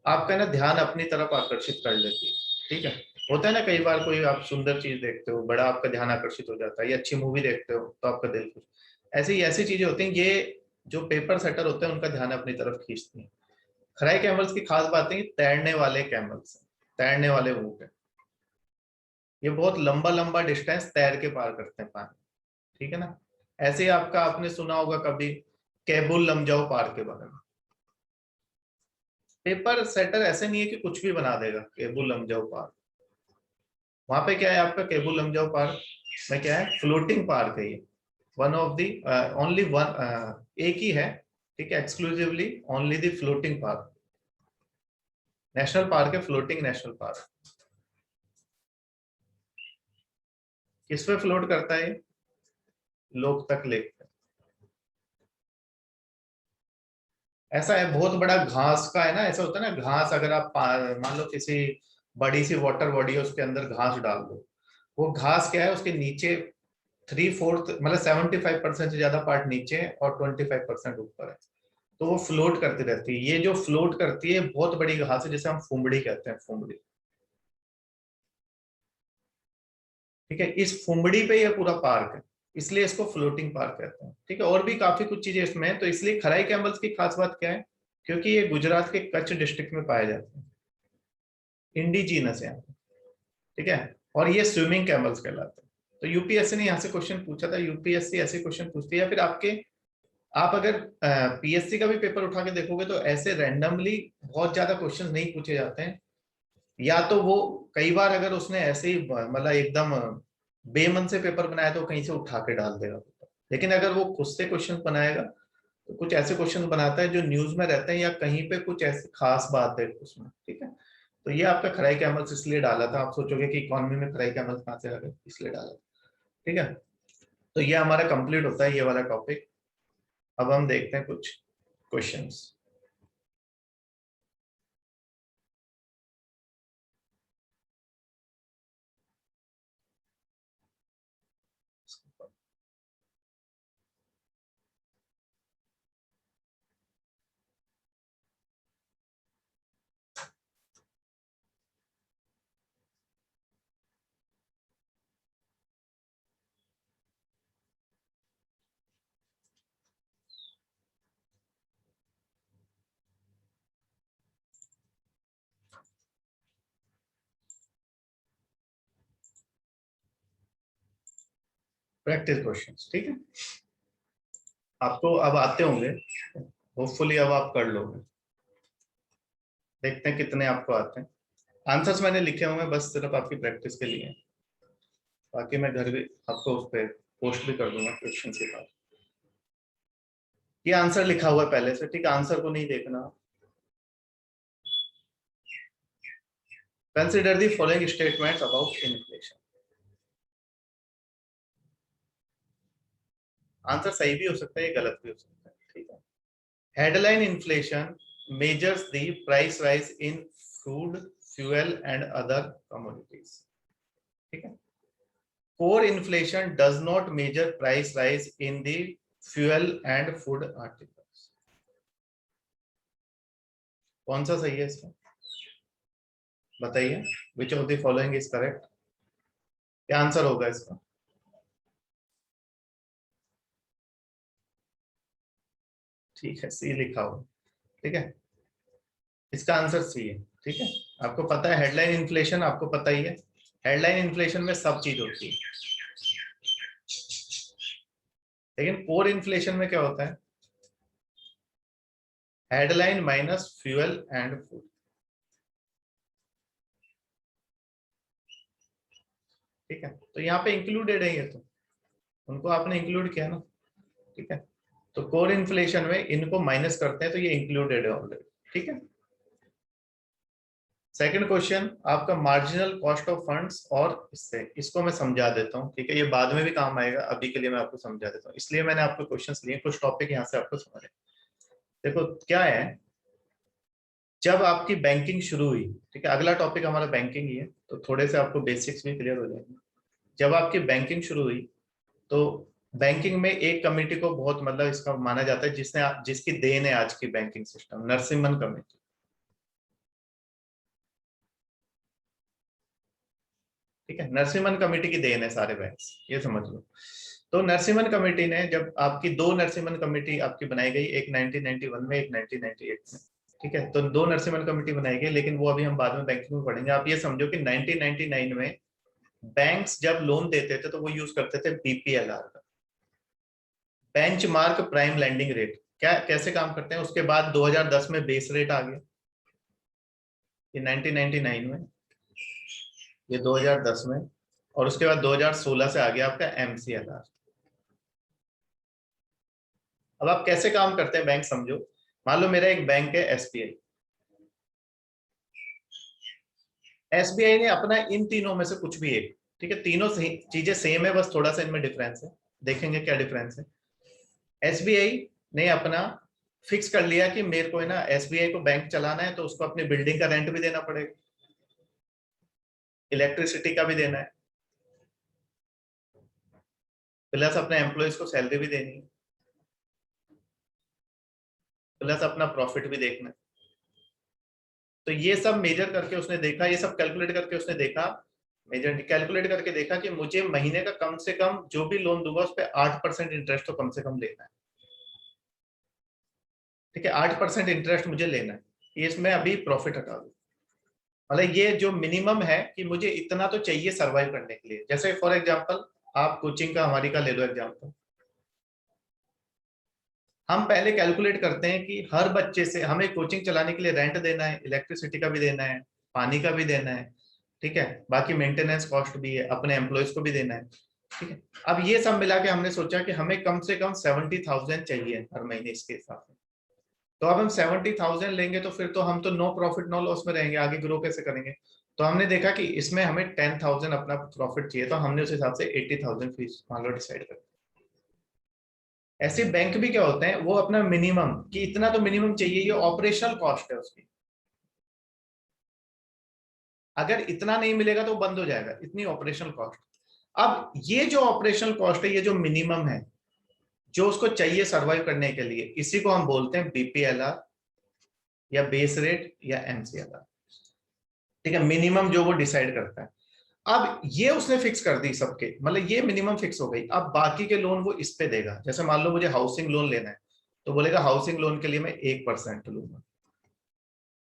आपका ना ध्यान अपनी तरफ आकर्षित कर लेती है। ठीक है, होता है ना कई बार, कोई आप सुंदर चीज देखते हो, बड़ा आपका ध्यान आकर्षित हो जाता है, या अच्छी मूवी देखते हो तो आपका दिल खुश। ऐसी ऐसी चीजें होती हैं, ये जो पेपर सेटर होते हैं उनका ध्यान अपनी तरफ खींचती हैं। खराई कैमल्स की खास बात है, तैरने वाले कैमल्स, तैरने वाले ऊंट है। ये बहुत लंबा लंबा डिस्टेंस तैर के पार करते हैं पानी। ठीक है ना, ऐसे ही आपका, आपने सुना होगा कभी केबुल लमजाओ पार के बारे में। पेपर सेटर ऐसे नहीं है कि कुछ भी बना देगा केबुल लमजाओ पार। वहां पे क्या है आपका केबुल लमजाओ पार्क में? क्या है? फ्लोटिंग पार्क है ये। One of the only one, एक ही है। ठीक है, exclusively only the floating park, national park है, फ्लोटिंग नेशनल पार्क। किस पे फ्लोट करता है? लोकतक लेक पे। ऐसा है, बहुत बड़ा घास का है ना, ऐसा होता है ना घास, अगर आप मान लो किसी बड़ी सी वाटर बॉडी है उसके अंदर घास डाल दो, वो घास क्या है, उसके नीचे 3/4 मतलब 75% से ज्यादा पार्ट नीचे है और 25% ऊपर है, तो वो फ्लोट करती रहती है। ये जो फ्लोट करती है बहुत बड़ी घास है, जिसे हम फुमड़ी कहते हैं, फुमड़ी। ठीक है, इस फुमड़ी पे ये पूरा पार्क है, इसलिए इसको फ्लोटिंग पार्क कहते हैं। ठीक है, और भी काफी कुछ चीजें इसमें है। तो इसलिए खराई कैमल्स की खास बात क्या है, क्योंकि ये गुजरात के कच्छ डिस्ट्रिक्ट में पाए जाते हैं, इंडिजीनस है। ठीक है, और ये स्विमिंग कैमल्स कहलाते हैं। तो यूपीएससी ने यहाँ से क्वेश्चन पूछा था, यूपीएससी ऐसे क्वेश्चन पूछती है, या फिर आपके आप अगर पीएससी का भी पेपर उठा के देखोगे तो ऐसे रैंडमली बहुत ज्यादा क्वेश्चन नहीं पूछे जाते हैं, या तो वो कई बार अगर उसने ऐसे ही मतलब एकदम बेमन से पेपर बनाया तो कहीं से उठा के डाल देगा, लेकिन अगर वो खुद से क्वेश्चन बनाएगा तो कुछ ऐसे क्वेश्चन बनाता है जो न्यूज में रहते हैं या कहीं पे कुछ ऐसी खास बात है उसमें। ठीक है, तो ये आपका खराई कैमल्स इसलिए डाला था, आप सोचोगे कि इकोनॉमी में खराई कैमल्स कहाँ से आ गए, इसलिए डाला था। ठीक है, तो ये हमारा कंप्लीट होता है ये वाला टॉपिक। अब हम देखते हैं कुछ क्वेश्चंस। प्रैक्टिस क्वेश्चंस, ठीक है, आपको अब आते होंगे, होपफुली अब आप कर लोगे। देखते हैं कितने आपको आते हैं। आंसर्स मैंने लिखे हुए हैं, बस सिर्फ आपकी प्रैक्टिस के लिए, बाकी मैं घर भी आपको उस पर पोस्ट भी कर दूंगा क्वेश्चन के बाद। ये आंसर लिखा हुआ है पहले से, ठीक है, आंसर को नहीं देखना। Consider the following statements about inflation. Answer सही भी हो सकता है, ये गलत भी हो सकता है। ठीक है, headline inflation measures the price rise in food, fuel and other commodities. ठीक है, core inflation does not measure price rise in the fuel and food articles. कौन सा सही है इसमें, बताइए, which of the following is correct, क्या answer होगा इसका। ठीक है, सी लिखा हुआ। ठीक है, इसका आंसर सी है। ठीक है, आपको पता है हेडलाइन इन्फ्लेशन, आपको पता ही है हेडलाइन इन्फ्लेशन में सब चीज होती है, लेकिन कोर इन्फ्लेशन में क्या होता है, headline minus fuel and food. ठीक है, तो यहाँ पे इंक्लूडेड है ये, तो उनको आपने इंक्लूड किया ना। ठीक है, तो कोर इन्फ्लेशन में इनको माइनस करते हैं तो ये इंक्लूडेड है ऑलरेडी। ठीक है, सेकंड क्वेश्चन आपका मार्जिनल कॉस्ट ऑफ फंड्स, और इससे इसको मैं समझा देता हूँ। ठीक है, ये बाद में भी काम आएगा, अभी के लिए मैं आपको समझा देता हूँ, इसलिए मैंने आपको क्वेश्चंस लिए, कुछ टॉपिक यहाँ से आपको समझ। देखो क्या है, जब आपकी बैंकिंग शुरू हुई, ठीक है, अगला टॉपिक हमारा बैंकिंग ही है, तो थोड़े से आपको बेसिक्स भी क्लियर हो जाएंगे। जब आपकी बैंकिंग शुरू हुई तो बैंकिंग में एक कमेटी को बहुत मतलब इसका माना जाता है जिसकी देन है आज की बैंकिंग सिस्टम, नरसिम्हन कमेटी। ठीक है, नरसिम्हन कमेटी की देन है सारे बैंक्स, ये समझ लो। तो नरसिम्हन कमेटी ने, जब आपकी दो नरसिम्हन कमेटी आपकी बनाई गई, एक 1991 में, एक 1998 में। ठीक है, तो दो नरसिम्हन कमेटी बनाई गई, लेकिन वो अभी हम बाद में बैंकिंग में पढ़ेंगे। आप ये समझो कि 1999 में बैंक्स जब लोन देते थे तो वो यूज करते थे बीपीएलआर का, बेंचमार्क प्राइम लेंडिंग रेट। क्या कैसे काम करते हैं, उसके बाद 2010 में बेस रेट आ गया, ये 1999 में, ये 2010 में, और उसके बाद 2016 से आ गया आपका एमसीएलआर। अब आप कैसे काम करते हैं बैंक समझो, मान लो मेरा एक बैंक है एसबीआई। एसबीआई ने अपना इन तीनों में से कुछ भी एक, ठीक है, तीनों चीजें सेम है, बस थोड़ा सा इनमें डिफरेंस है, देखेंगे क्या डिफरेंस है। एसबीआई ने अपना फिक्स कर लिया कि मेरे को है ना एसबीआई को बैंक चलाना है, तो उसको अपनी बिल्डिंग का रेंट भी देना पड़ेगा, इलेक्ट्रिसिटी का भी देना है, प्लस अपने एम्प्लॉयज को सैलरी भी देनी है, प्लस अपना प्रॉफिट भी देखना है। तो ये सब मेजर करके उसने देखा, ये सब कैलकुलेट करके उसने देखा, मेजर कैलकुलेट करके देखा कि मुझे महीने का कम से कम जो भी लोन दूंगा उस पर 8% इंटरेस्ट तो कम से कम लेना है। ठीक है, 8% इंटरेस्ट मुझे लेना है, ये इसमें अभी प्रॉफिट हटा दो। मतलब ये जो मिनिमम है कि मुझे इतना तो चाहिए सरवाइव करने के लिए। जैसे फॉर एग्जांपल आप कोचिंग का हमारी का ले लो एग्जांपल, हम पहले कैलकुलेट करते हैं कि हर बच्चे से हमें कोचिंग चलाने के लिए रेंट देना है, इलेक्ट्रिसिटी का भी देना है, पानी का भी देना है, ठीक है, बाकी मेंटेनेंस कॉस्ट भी है, अपने एम्प्लॉयज को भी देना है। ठीक है, अब ये सब मिला के हमने सोचा कि हमें कम से कम 70,000 चाहिए हर महीने इसके हिसाब से। तो अब हम 70,000 लेंगे तो फिर तो हम तो नो प्रॉफिट नो लॉस में रहेंगे, आगे ग्रो कैसे करेंगे। तो हमने देखा कि इसमें हमें 10,000 अपना प्रॉफिट चाहिए, तो हमने उस हिसाब से 80,000 फीस मान लो डिसाइड कर। ऐसे बैंक भी क्या होते हैं, वो अपना मिनिमम कि इतना तो मिनिमम चाहिए, ये ऑपरेशनल कॉस्ट है उसकी, अगर इतना नहीं मिलेगा तो बंद हो जाएगा, इतनी ऑपरेशनल कॉस्ट। अब ये जो ऑपरेशनल कॉस्ट है, ये जो मिनिमम है जो उसको चाहिए सरवाइव करने के लिए, इसी को हम बोलते हैं बीपीएलआर या बेस रेट या एमसीएलआर। ठीक है, मिनिमम जो वो डिसाइड करता है। अब ये उसने फिक्स कर दी सबके, मतलब ये मिनिमम फिक्स हो गई। अब बाकी के लोन वो इस पे देगा। जैसे मान लो मुझे हाउसिंग लोन लेना है, तो बोलेगा हाउसिंग लोन के लिए मैं 1% लूंगा,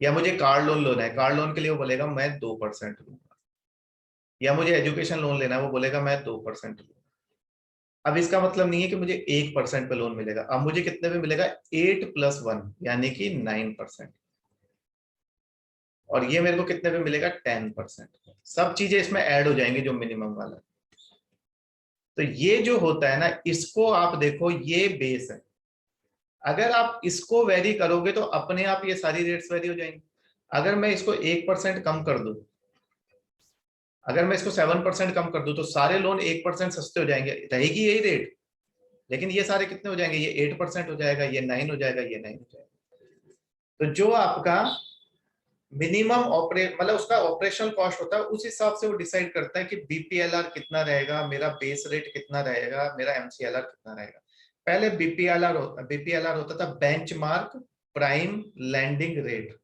या मुझे कार लोन लेना है, कार लोन के लिए वो बोलेगा मैं 2% लूंगा, या मुझे एजुकेशन लोन लेना है, वो बोलेगा मैं 2% लूंगा। अब इसका मतलब नहीं है कि मुझे 1% पे लोन मिलेगा, अब मुझे कितने पे मिलेगा, 8+1 यानी कि 9%, और ये मेरे को कितने पे मिलेगा, 10%। सब चीजें इसमें ऐड हो जाएंगी जो मिनिमम वाला। तो ये जो होता है ना, इसको आप देखो, ये बेस है। अगर आप इसको वेरी करोगे तो अपने आप ये सारी रेट्स वेरी हो जाएंगी। अगर मैं इसको 1% कम कर दूं, अगर मैं इसको 7% कम कर दूं, तो सारे लोन 1% सस्ते हो जाएंगे, रहेगी यही रेट, लेकिन ये सारे कितने हो जाएंगे, ये 8% हो जाएगा, ये 9 हो जाएगा, ये 9 हो जाएगा। तो जो आपका मिनिमम मतलब उसका ऑपरेशनल कॉस्ट होता है, उस हिसाब से वो डिसाइड करता है कि बीपीएलआर कितना रहेगा, मेरा बेस रेट कितना रहेगा, मेरा एमसीएलआर कितना रहेगा। पहले बीपीएलआर होता था benchmark prime landing rate,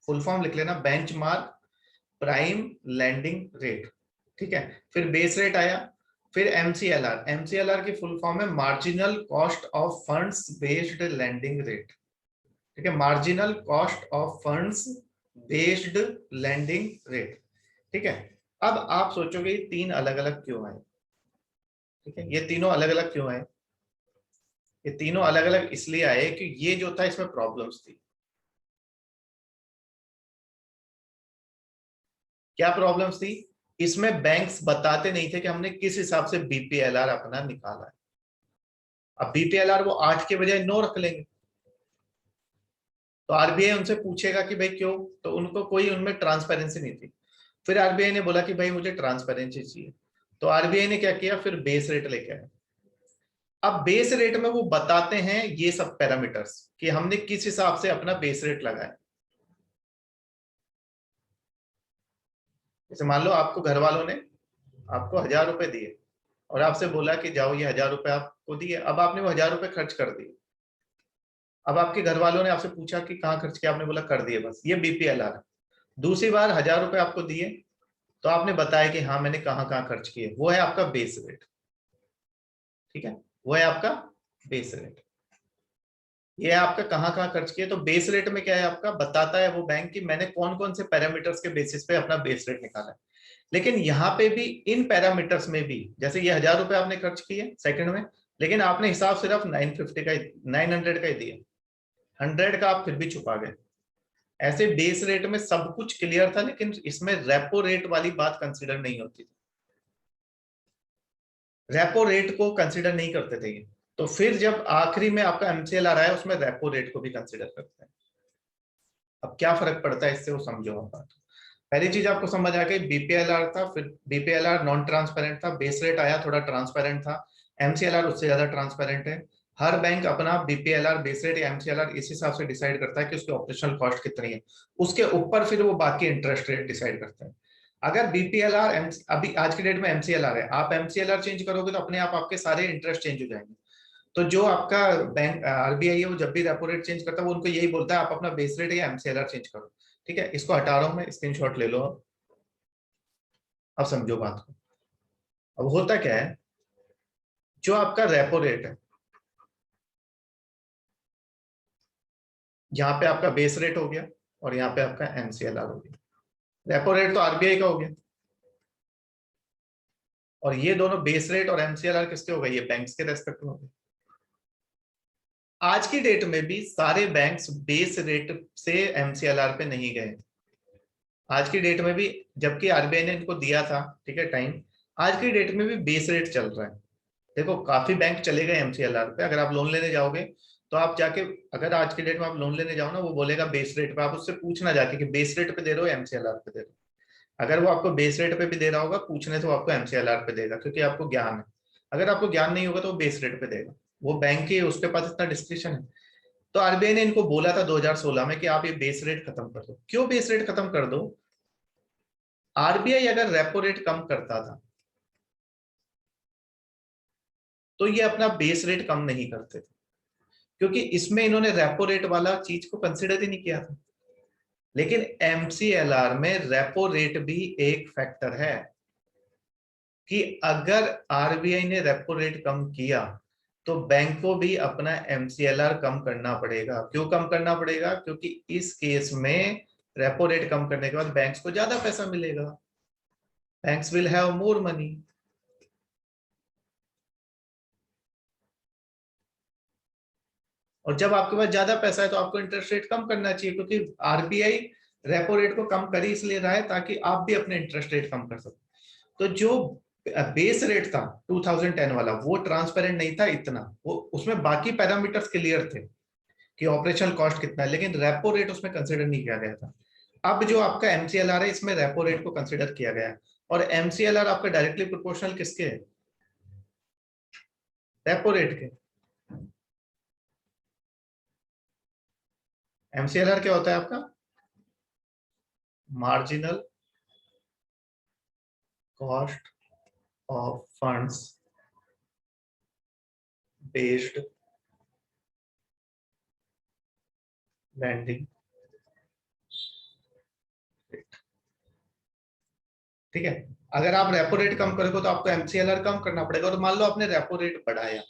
full form लिख लेना, बेंचमार्क प्राइम लैंडिंग रेट। ठीक है, फिर बेस रेट आया, फिर एमसीएलआर, एमसीएलआर की फुल फॉर्म है marginal cost of funds based lending rate. ठीक है, marginal cost of funds based lending rate. ठीक है, अब आप सोचोगे ये तीन अलग अलग क्यों आए। ठीक है, ये तीनों अलग अलग क्यों आए, ये तीनों अलग अलग इसलिए आए कि ये जो था इसमें प्रॉब्लम्स थी। क्या प्रॉब्लम्स थी, इसमें बैंक्स बताते नहीं थे कि हमने किस हिसाब से बीपीएलआर अपना निकाला है। अब बीपीएलआर वो 8 के बजाय 9 रख लेंगे, तो आरबीआई उनसे पूछेगा कि भाई क्यों, तो उनको कोई उनमें ट्रांसपेरेंसी नहीं थी। फिर आरबीआई ने बोला कि भाई मुझे ट्रांसपेरेंसी चाहिए, तो आरबीआई ने क्या किया, फिर बेस रेट लेके आया। अब बेस रेट में वो बताते हैं ये सब पैरामीटर्स कि हमने किस हिसाब से अपना बेस रेट लगाया। जैसे मान लो आपको घर वालों ने आपको 1,000 रुपए दिए और आपसे बोला कि जाओ ये 1,000 रुपए आपको दिए, अब आपने वो 1,000 रुपए खर्च कर दिए। अब आपके घर वालों ने आपसे पूछा कि कहाँ खर्च किया, आपने बोला कर दिए बस, ये बीपीएलआर है। दूसरी बार 1,000 रुपए आपको दिए, तो आपने बताया कि हाँ मैंने कहाँ कहाँ खर्च किए, वो है आपका बेस रेट। ठीक है, वो है आपका बेस रेट, ये है आपका कहाँ कहाँ खर्च किए। तो बेस रेट में क्या है, आपका बताता है वो बैंक कि मैंने कौन कौन से पैरामीटर्स के बेसिस पे अपना बेस रेट निकाला है। लेकिन यहाँ पे भी इन पैरामीटर्स में भी, जैसे ये 1,000 रुपए आपने खर्च किए सेकंड में, लेकिन आपने हिसाब सिर्फ 950 का 900 का ही दिया, 100 का आप फिर भी छुपा गए। ऐसे बेस रेट में सब कुछ क्लियर था, लेकिन इसमें रेपो रेट वाली बात कंसिडर नहीं होती थी, रेपो रेट को कंसिडर नहीं करते थे ये। तो फिर जब आखिरी में आपका एमसीएलआर आया, उसमें रेपो रेट को भी कंसिडर करते हैं। अब क्या फर्क पड़ता है इससे, वो समझो आप बात। पहली चीज आपको समझ आ गई, बीपीएलआर था, फिर बीपीएलआर नॉन ट्रांसपेरेंट था, बेस रेट आया थोड़ा ट्रांसपेरेंट था, एमसीएलआर उससे ज्यादा ट्रांसपेरेंट है। हर बैंक अपना बीपीएलआर बेस रेट या एमसीएलआर इस हिसाब से डिसाइड करता है कि उसकी ऑपरेशनल कॉस्ट कितनी है, उसके ऊपर फिर वो बाकी इंटरेस्ट रेट डिसाइड करता है। अगर बीपीएलआर अभी आज की डेट में एमसीएलआर है, आप एमसीएलआर चेंज करोगे तो अपने आप आपके सारे इंटरेस्ट चेंज हो जाएंगे। तो जो आपका बैंक आरबीआई है वो जब भी रेपो रेट चेंज करता है वो उनको यही बोलता है आप अपना बेस रेट या एमसीएलआर चेंज करो। ठीक है, इसको हटा रहा हूं मैं, स्क्रीनशॉट ले लो। अब समझो बात को। अब होता क्या है, जो आपका रेपो रेट है, यहाँ पे आपका बेस रेट हो गया और यहाँ पे आपका एमसीएलआर हो गया। रेपो रेट तो आरबीआई का हो गया, और ये दोनों बेस रेट और एमसीएलआर किसके हो गए, ये बैंक्स के रेस्पेक्ट में हो गए। आज की डेट में भी सारे बैंक्स बेस रेट से एमसीएलआर पे नहीं गए आज की डेट में भी, जबकि आरबीआई ने इनको दिया था, ठीक है, टाइम, आज की डेट में भी बेस रेट चल रहा है। देखो काफी बैंक चले गए एमसीएलआर पे। अगर आप लोन लेने जाओगे तो आप जाके, अगर आज की डेट में आप लोन लेने जाओ ना, वो बोलेगा बेस रेट पे, आप उससे पूछना जाके कि बेस रेट पे दे रहे हो एमसीएलआर पे दे रहे हो। अगर वो आपको बेस रेट पे भी दे रहा होगा, पूछने से वो आपको एमसीएलआर पे देगा, क्योंकि आपको ज्ञान है। अगर आपको ज्ञान नहीं होगा तो वो बेस रेट पे देगा, वो बैंक की उसके पास इतना डिस्क्रिप्शन है। तो आरबीआई ने इनको बोला था 2016 में कि आप ये बेस रेट खत्म कर दो। क्यों बेस रेट खत्म कर दो? आरबीआई अगर रेपो रेट कम करता था तो ये अपना बेस रेट कम नहीं करते थे, क्योंकि इसमें इन्होंने रेपो रेट वाला चीज को कंसिडर ही नहीं किया था। लेकिन एमसीएलआर में रेपो रेट भी एक फैक्टर है, कि अगर आरबीआई ने रेपो रेट कम किया तो बैंक को भी अपना एमसीएलआर कम करना पड़ेगा। क्यों कम करना पड़ेगा? क्योंकि इस केस में रेपो रेट कम करने के बाद बैंक्स को ज्यादा पैसा मिलेगा, banks will have more money. और जब आपके पास ज्यादा पैसा है तो आपको इंटरेस्ट रेट कम करना चाहिए, क्योंकि आरबीआई रेपो रेट को कम कर ही इसलिए रहा है ताकि आप भी अपने इंटरेस्ट रेट कम कर सको। तो जो बेस रेट था 2010 वाला, वो ट्रांसपेरेंट नहीं था इतना, वो उसमें बाकी पैरामीटर्स क्लियर थे कि ऑपरेशनल कॉस्ट कितना है, लेकिन रेपो रेट उसमें कंसिडर नहीं किया गया था। अब जो आपका एमसीएलआर है, इसमें रेपो रेट को कंसिडर किया गया है, और एमसीएलआर आपका डायरेक्टली प्रोपोर्शनल किसके है? रेपो रेट के। एमसीएलआर क्या होता है आपका? Marginal cost of funds based lending rate. ठीक है, अगर आप रेपो रेट कम करोगे तो आपको एमसीएलआर कम करना पड़ेगा, और मान लो आपने रेपो रेट बढ़ाया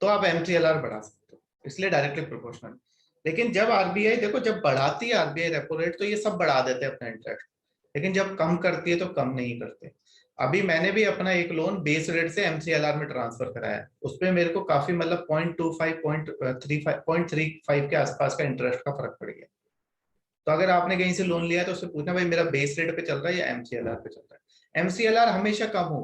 तो आप एमसीएलआर बढ़ा सकते हो, इसलिए डायरेक्टली प्रोपोर्शनल। लेकिन जब आरबीआई, देखो जब बढ़ाती है आरबीआई रेपो रेट तो ये सब बढ़ा देते हैं अपना इंटरेस्ट, लेकिन जब कम करती है तो कम नहीं करते। अभी मैंने भी अपना एक लोन बेस रेट से एमसीएलआर में ट्रांसफर कराया, उस पर मेरे को काफी मतलब 0.25 0.35 के आसपास का इंटरेस्ट का फर्क पड़ गया। तो अगर आपने कहीं से लोन लिया है तो उससे पूछना भाई मेरा बेस रेट पे चल रहा है या एमसीएलआर पे चल रहा है। एमसीएलआर हमेशा कम हो,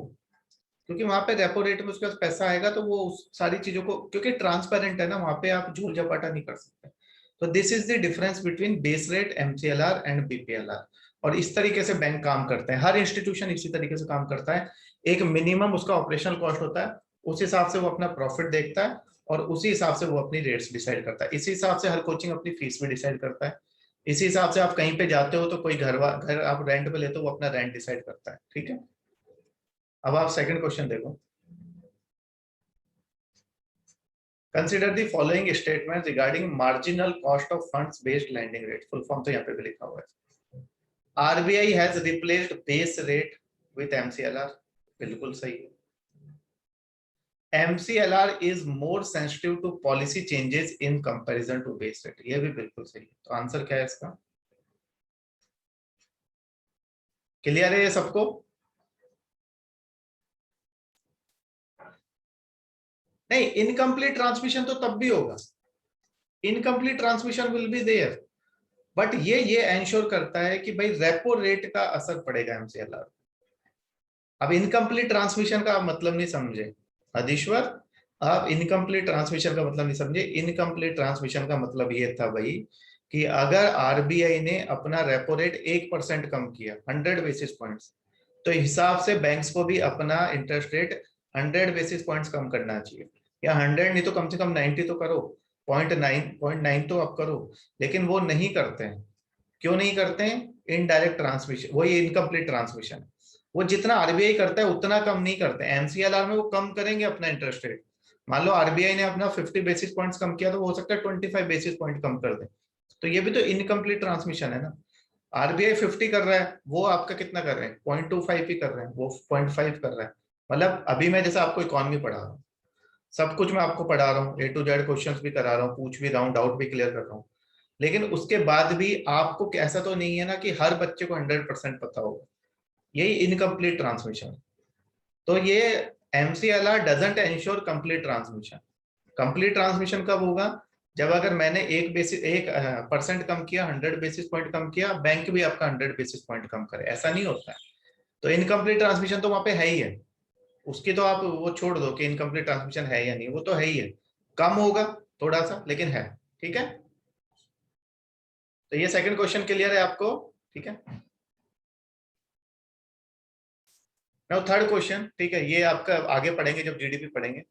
क्योंकि वहां पे रेपो रेट में उसके पास पैसा आएगा तो वो उस सारी चीजों को, क्योंकि ट्रांसपेरेंट है ना, वहां पे आप झूल झपाटा नहीं कर सकते। तो this is the difference between base rate, MCLR and BPLR. और इस तरीके से बैंक काम करते हैं, हर इंस्टीट्यूशन इसी तरीके से काम करता है। एक मिनिमम उसका ऑपरेशनल कॉस्ट होता है, उस हिसाब से वो अपना प्रॉफिट देखता है, और उसी हिसाब से वो अपनी रेट्स डिसाइड करता है। इसी हिसाब से हर कोचिंग अपनी फीस भी डिसाइड करता है। इसी हिसाब से आप कहीं पे जाते हो तो कोई घर आप रेंट पे लेते हो, वो अपना रेंट डिसाइड करता है। ठीक है, अब आप सेकंड क्वेश्चन देखो। Consider the following statement regarding marginal cost of funds based lending rate. Full form तो यहाँ पे भी लिखा हुआ है। RBI has replaced base rate with MCLR, बिल्कुल सही है। MCLR is more sensitive to policy changes in comparison to base rate, ये भी बिल्कुल सही है। तो आंसर क्या है इसका? क्लियर है ये सबको? नहीं, इनकम्प्लीट ट्रांसमिशन तो तब भी होगा, incomplete transmission will be there, but ये एंश्योर करता है कि भाई रेपो रेट का असर पड़ेगा एमसीएलआर। अब इनकम्प्लीट ट्रांसमिशन का आप मतलब नहीं समझे अधीश्वर, आप इनकम्प्लीट ट्रांसमिशन का मतलब नहीं समझे। इनकम्प्लीट ट्रांसमिशन का मतलब ये था भाई कि अगर आरबीआई ने अपना रेपो रेट 1% कम किया, 100 बेसिस पॉइंट्स, तो हिसाब से बैंक्स को भी अपना इंटरेस्ट रेट 100 बेसिस पॉइंट्स कम करना चाहिए। या 100 नहीं तो कम से कम 90 तो करो, 0.9 तो आप करो। लेकिन वो नहीं करते हैं। क्यों नहीं करते हैं? इनडायरेक्ट ट्रांसमिशन, वही इनकम्प्लीट ट्रांसमिशन है। वो जितना आरबीआई करता है उतना कम नहीं करते। एमसीएलआर में वो कम करेंगे अपना इंटरेस्ट रेट। मान लो आरबीआई ने अपना 50 बेसिस पॉइंट्स कम किया, तो हो सकता है 25 बेसिस पॉइंट कम कर दे। तो ये भी तो इनकम्प्लीट ट्रांसमिशन है ना। आरबीआई 50 कर रहा है, वो आपका कितना कर रहे हैं? 0.25 ही कर रहे हैं, वो 0.5 कर रहा है। मतलब अभी मैं जैसे आपको इकोनॉमी पढ़ा रहा हूँ, सब कुछ मैं आपको पढ़ा रहा हूँ, ए टू जेड क्वेश्चंस भी करा रहा हूँ, पूछ भी रहा हूँ, डाउट भी क्लियर कर रहा हूँ। लेकिन उसके बाद भी आपको ऐसा तो नहीं है ना कि हर बच्चे को 100% पता होगा। यही इनकम्प्लीट ट्रांसमिशन। तो ये MCLR doesn't ensure complete transmission. Complete transmission कब होगा? जब अगर मैंने 1% कम किया, 100 बेसिस पॉइंट कम किया, बैंक भी आपका 100 बेसिस पॉइंट कम करे। ऐसा नहीं होता है। तो इनकम्प्लीट ट्रांसमिशन तो वहां पे है ही है। उसकी तो आप वो छोड़ दो कि इनकम्प्लीट ट्रांसमिशन है या नहीं, वो तो है ही है। कम होगा थोड़ा सा, लेकिन है। ठीक है, तो ये सेकंड क्वेश्चन क्लियर है आपको? ठीक है। नाउ थर्ड क्वेश्चन, ठीक है, ये आपका आगे पढ़ेंगे जब जीडीपी पढ़ेंगे।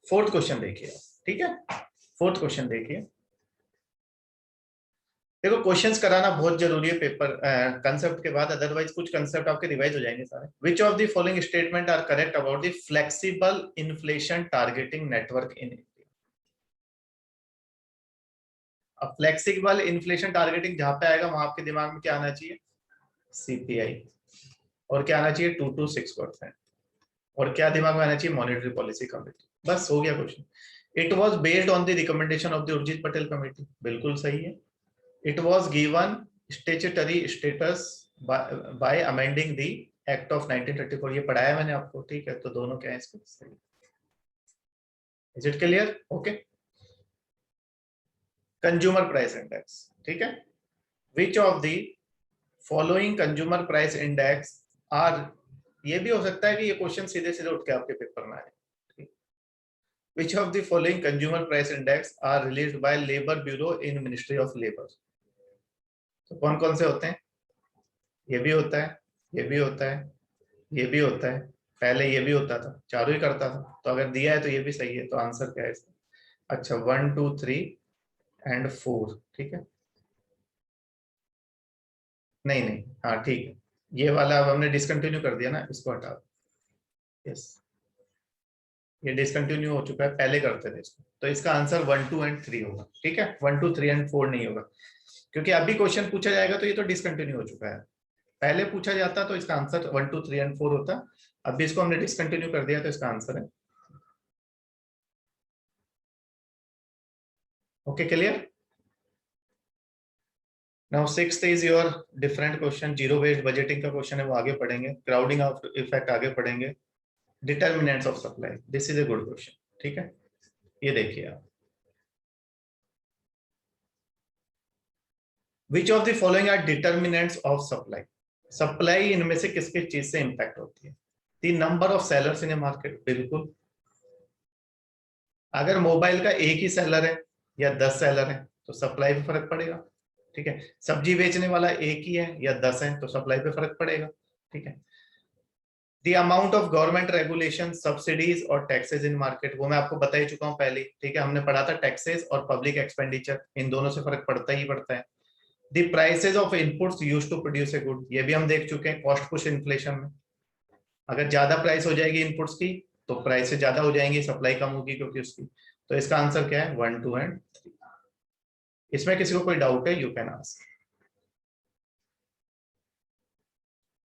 फोर्थ क्वेश्चन देखिए। ठीक है, फोर्थ क्वेश्चन देखिए। देखो क्वेश्चंस कराना बहुत जरूरी है पेपर कंसेप्ट के बाद, अदरवाइज कुछ कंसेप्ट आपके रिवाइज हो जाएंगे सारे। Which of the following statement are correct about the flexible inflation targeting network in India? अब फ्लेक्सिबल इन्फ्लेशन टारगेटिंग जहां पे आएगा वहां आपके दिमाग में क्या आना चाहिए? सीपीआई। और क्या आना चाहिए? 2 to 6%। और क्या दिमाग में आना चाहिए? Monetary policy committee. बस हो गया question. It was based on the recommendation of the Urjit Patel committee, बिल्कुल सही है। It was given statutory status bye amending the act of 1934। ये पढ़ाया मैंने आपको, ठीक है, तो दोनों क्या है इसको सही। Is it clear? Okay. Consumer price index, ठीक है। Which of the following consumer price index are, ये भी हो सकता है कि ये क्वेश्चन सीधे सीधे उठ के आपके पेपर में आए। Which of the following consumer price index are released by Labor Bureau in Ministry of Labor? तो कौन कौन से होते हैं? ये भी होता है, ये भी होता है, ये भी होता है। पहले ये भी होता था, चारों ही करता था। तो अगर दिया है तो ये भी सही है। तो आंसर क्या है इसका? अच्छा, 1 2 3 एंड 4, ठीक है। नहीं नहीं, हाँ ठीक है। ये वाला अब हमने डिसकंटिन्यू कर दिया ना, इसको हटा दो। यस, ये डिसकंटिन्यू हो चुका है, पहले करते थे इसको। तो इसका आंसर 1 2 एंड 3 होगा। ठीक है, 1 2 3 एंड 4 नहीं होगा, क्योंकि अभी क्वेश्चन पूछा जाएगा तो ये तो डिसकंटिन्यू हो चुका है। पहले पूछा जाता तो इसका आंसर 1 2 3 एंड 4 होता। अभी इसको हमने डिसकंटिन्यू कर दिया तो इसका आंसर है। Okay, clear. Now sixth is your different question, zero based budgeting का क्वेश्चन है, वो आगे पढ़ेंगे। क्राउडिंग ऑफ इफेक्ट आगे पढ़ेंगे। Determinants of supply, this is a good question. ठीक है, ये देखिए आप। Which of the following are determinants of supply? Supply इनमें से किस किस चीज से इंपैक्ट होती है? The number of sellers in a market, बिल्कुल। अगर मोबाइल का एक ही सेलर है या 10 सेलर है तो सप्लाई पे फर्क पड़ेगा। ठीक है, सब्जी बेचने वाला एक ही है या 10 है तो सप्लाई पे फर्क पड़ेगा। ठीक है, the amount of government regulation, subsidies और टैक्सेस इन मार्केट, वो मैं आपको बता ही चुका हूं पहले। ठीक है, हमने पढ़ा था टैक्सेस और पब्लिक एक्सपेंडिचर, इन दोनों से फर्क पड़ता ही पड़ता है। The prices of inputs used to produce a good, ये भी हम देख चुके हैं कॉस्ट पुश इन्फ्लेशन में। अगर ज्यादा प्राइस हो जाएगी इनपुट्स की तो प्राइस ज्यादा हो जाएंगी, सप्लाई कम होगी क्योंकि उसकी। तो इसका आंसर क्या है? 1 2 एंड 3। इसमें किसी को कोई डाउट है? You can ask.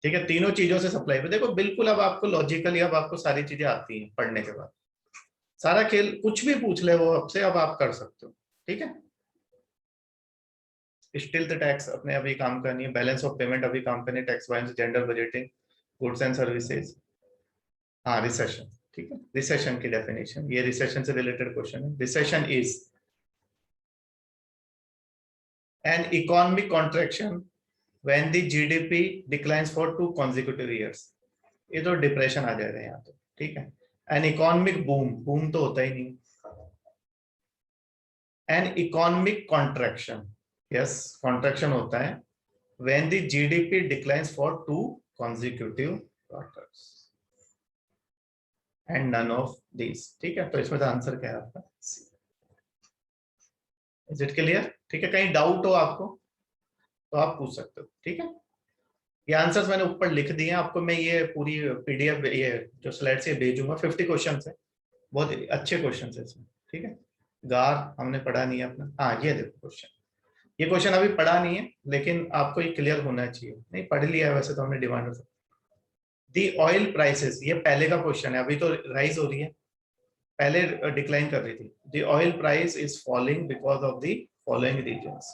ठीक है, तीनों चीजों से सप्लाई पे देखो, बिल्कुल अब आपको लॉजिकली अब आपको सारी चीजें आती हैं पढ़ने के बाद। सारा खेल कुछ भी पूछ ले वो आपसे, अब आप कर सकते हो। ठीक है, स्टिल द टैक्स अपने अभी काम करनी है, बैलेंस ऑफ पेमेंट अभी काम करनी है, tax wise gender budgeting, goods and services. हाँ, रिसेशन। ठीक है, रिसेशन की डेफिनेशन, ये रिसेशन से रिलेटेड क्वेश्चन है। Recession is an economic contraction when the GDP declines for 2 consecutive years। ये तो डिप्रेशन आ जाएगा यहाँ तो। ठीक है, एन इकोनॉमिक बूम, बूम तो होता ही नहीं। An economic contraction, yes contraction होता है when the GDP declines for 2 consecutive quarters। And none of this. ठीक है, तो इसमें आंसर क्या है आपका? Is it clear? ठीक है, कहीं डाउट हो आपको तो आप पूछ सकते हो। ठीक है, ये आंसर्स मैंने ऊपर लिख दिए हैं आपको, मैं ये पूरी पीडीएफ ये जो स्लाइड से भेजूंगा। 50 क्वेश्चन है, बहुत अच्छे क्वेश्चन है इसमें। ठीक है, गार हमने पढ़ा नहीं है अपना। हाँ ये देखो क्वेश्चन, ये क्वेश्चन अभी पढ़ा नहीं है लेकिन आपको ये क्लियर होना चाहिए। नहीं पढ़ लिया है वैसे तो हमने डिमांड। दी ऑयल प्राइसेस, ये पहले का क्वेश्चन है, अभी तो राइज हो रही है, पहले डिक्लाइन कर रही थी। The oil price is falling because of the following reasons.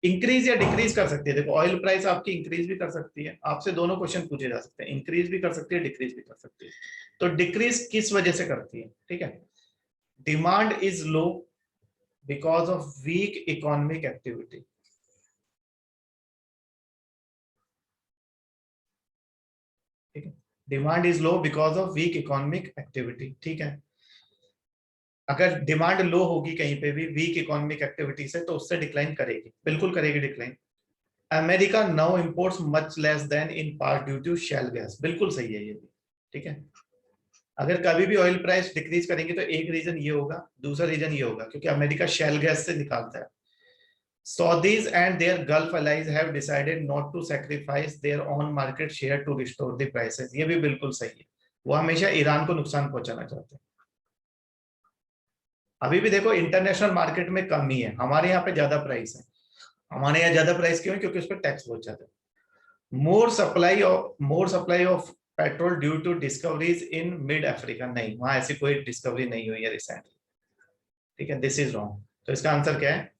Increase या डिक्रीज कर सकती है। देखो ऑयल प्राइस आपकी इंक्रीज भी कर सकती है, आपसे दोनों क्वेश्चन पूछे जा सकते हैं, इंक्रीज भी कर सकती है, डिक्रीज भी कर सकती है। तो डिक्रीज किस वजह से करती है? ठीक है, demand is low because of weak economic activity. ठीक है, demand is low because of weak economic activity. ठीक है, अगर डिमांड लो होगी कहीं पे भी वीक इकोनॉमिक एक्टिविटी से, तो उससे डिक्लाइन करेगी, बिल्कुल करेगी decline. America now imports much less than in part due to shale gas, बिल्कुल सही है ये भी। ठीक है, अगर कभी भी ऑयल प्राइस डिक्रीज करेंगे तो एक रीजन ये होगा, दूसरा रीजन ये होगा क्योंकि अमेरिका शेल गैस से निकालता है। Saudis and their Gulf allies have decided not to sacrifice their own market share to restore the prices, ये भी बिल्कुल सही है, वो हमेशा ईरान को नुकसान पहुंचाना चाहते हैं। अभी भी देखो इंटरनेशनल मार्केट में कमी है, हमारे यहाँ पे ज्यादा प्राइस है। हमारे यहाँ ज्यादा प्राइस क्यों है? क्योंकि उस पर टैक्स बहुत ज्यादा है। More supply of petrol due to discoveries in mid Africa, नहीं वहां ऐसी कोई डिस्कवरी नहीं हुई है रिसेंटली। ठीक है, दिस इज रॉन्ग। तो इसका आंसर क्या है?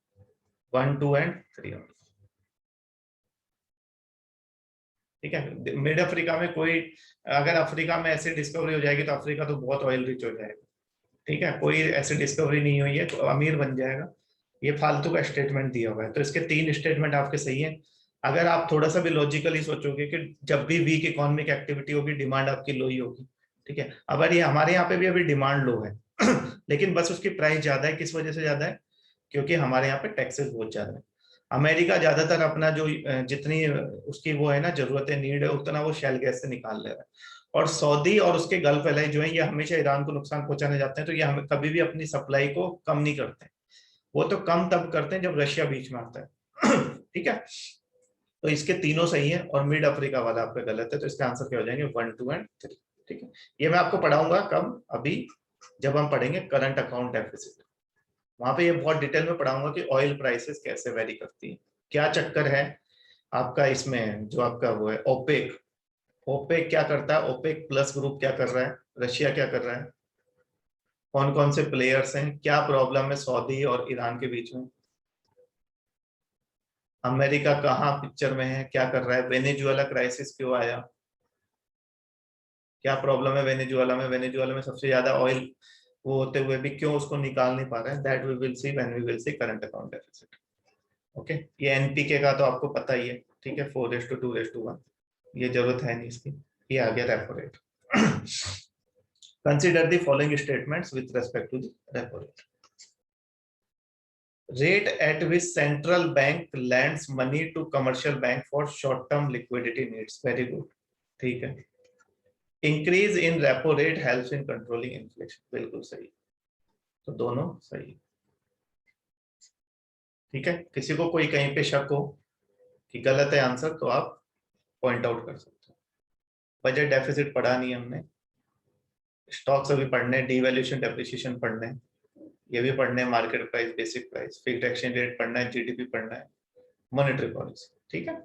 1, 2 एंड 3। ठीक है, मिड अफ्रीका में कोई, अगर अफ्रीका में ऐसी डिस्कवरी हो जाएगी तो अफ्रीका तो बहुत ऑयल रिच हो जाएगा। ठीक है, कोई ऐसी डिस्कवरी नहीं हुई है तो अमीर बन जाएगा, ये फालतू का स्टेटमेंट दिया हुआ है। तो इसके 3 स्टेटमेंट आपके सही है। अगर आप थोड़ा सा भी लॉजिकली सोचोगे कि जब भी वीक इकोनॉमिक एक्टिविटी होगी डिमांड आपकी लो ही होगी। ठीक है, अब ये हमारे यहाँ पे भी अभी डिमांड लो है लेकिन बस उसकी प्राइस ज्यादा है। किस वजह से ज्यादा है? क्योंकि हमारे यहाँ पे टैक्सेस बहुत ज्यादा है। अमेरिका ज्यादातर अपना जो जितनी उसकी वो है ना जरूरत है, नीड है, उतना वो शेल गैस से निकाल ले रहा है। और सऊदी और उसके गल्फ एलाई जो है ये हमेशा ईरान को नुकसान पहुंचाने जाते हैं, तो ये हमें कभी भी अपनी सप्लाई को कम नहीं करते हैं। वो तो कम तब करते हैं जब रशिया बीच में आता है ठीक है, तो इसके तीनों सही है और मिड अफ्रीका वाला आपका गलत है। तो इसके आंसर क्या हो जाएंगे? 1, 2 एंड 3। ठीक है, ये मैं आपको पढ़ाऊंगा कब? अभी जब हम पढ़ेंगे करंट अकाउंट डेफिसिट, वहां पे ये बहुत डिटेल में पढ़ाऊंगा कि ऑयल प्राइसेस कैसे वेरी करती है, क्या चक्कर है आपका इसमें। जो आपका वो है ओपेक, ओपेक क्या करता है, ओपेक प्लस ग्रुप क्या कर रहा है, रशिया क्या कर रहा है, कौन कौन से प्लेयर्स हैं, क्या प्रॉब्लम है सऊदी और ईरान के बीच में, अमेरिका कहाँ पिक्चर में है, क्या कर रहा है, वेनेजुएला क्राइसिस क्यों आया, क्या प्रॉब्लम है वेनेजुएला में सबसे ज्यादा ऑयल वो होते हुए भी क्यों उसको निकाल नहीं पा रहे हैं। That we will see when we will see current account deficit. Okay, ये एनपीके का तो आपको पता ही है। ठीक है, 4:2:1, ये जरूरत है नहीं इसकी। ये आ गया repo rate. Consider the following statements with respect to the repo rate. Rate at which central bank lends money to commercial bank for short term liquidity needs, very good। ठीक है, increase in repo rate helps in controlling inflation, बिल्कुल सही। तो दोनों सही। ठीक है, किसी को कोई कहीं पे शक हो कि गलत है आंसर तो आप पॉइंट आउट कर सकते हो। बजट डेफिसिट पढ़ा नहीं हमने, स्टॉक्स अभी पढ़ने, डिवैल्यूएशन डेप्रिसिएशन पढ़ने, ये भी पढ़ने, market price, basic price, fixed exchange rate पढ़ना है, जीडीपी पढ़ना है, मॉनेटरी पॉलिसी। ठीक है,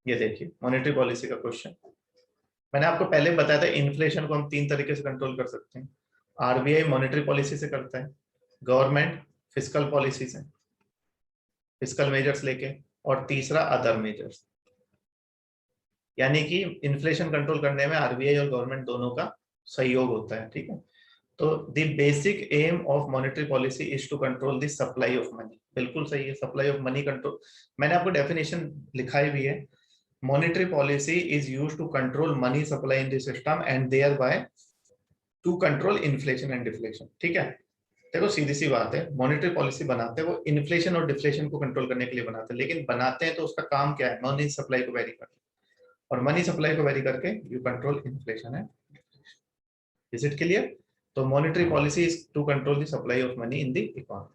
ये देखिए मॉनेटरी पॉलिसी का क्वेश्चन। मैंने आपको पहले बताया था इन्फ्लेशन को हम 3 तरीके से कंट्रोल कर सकते हैं। आरबीआई मॉनेटरी पॉलिसी से करता है, गवर्नमेंट फिस्कल पॉलिसी से, फिस्कल मेजर्स लेके, और तीसरा अदर मेजर्स। यानी कि इन्फ्लेशन कंट्रोल करने में आरबीआई और गवर्नमेंट दोनों का सहयोग होता है। ठीक है, तो the basic aim of monetary policy is to control the supply of money, बिल्कुल सही है, सप्लाई ऑफ मनी कंट्रोल। मैंने आपको डेफिनेशन लिखाई भी है। Monetary policy is used to control money supply in the system and thereby to control inflation and deflation. ठीक है, देखो सीधी सी बात है, मॉनेटरी पॉलिसी बनाते हैं वो इन्फ्लेशन और डिफ्लेशन को कंट्रोल करने के लिए बनाते हैं, लेकिन बनाते हैं तो उसका काम क्या है? मनी सप्लाई को वेरी करना, और मनी सप्लाई को वेरी करके यू कंट्रोल इन्फ्लेशन है। Is it clear? तो monetary policy is to control the supply of money in the economy.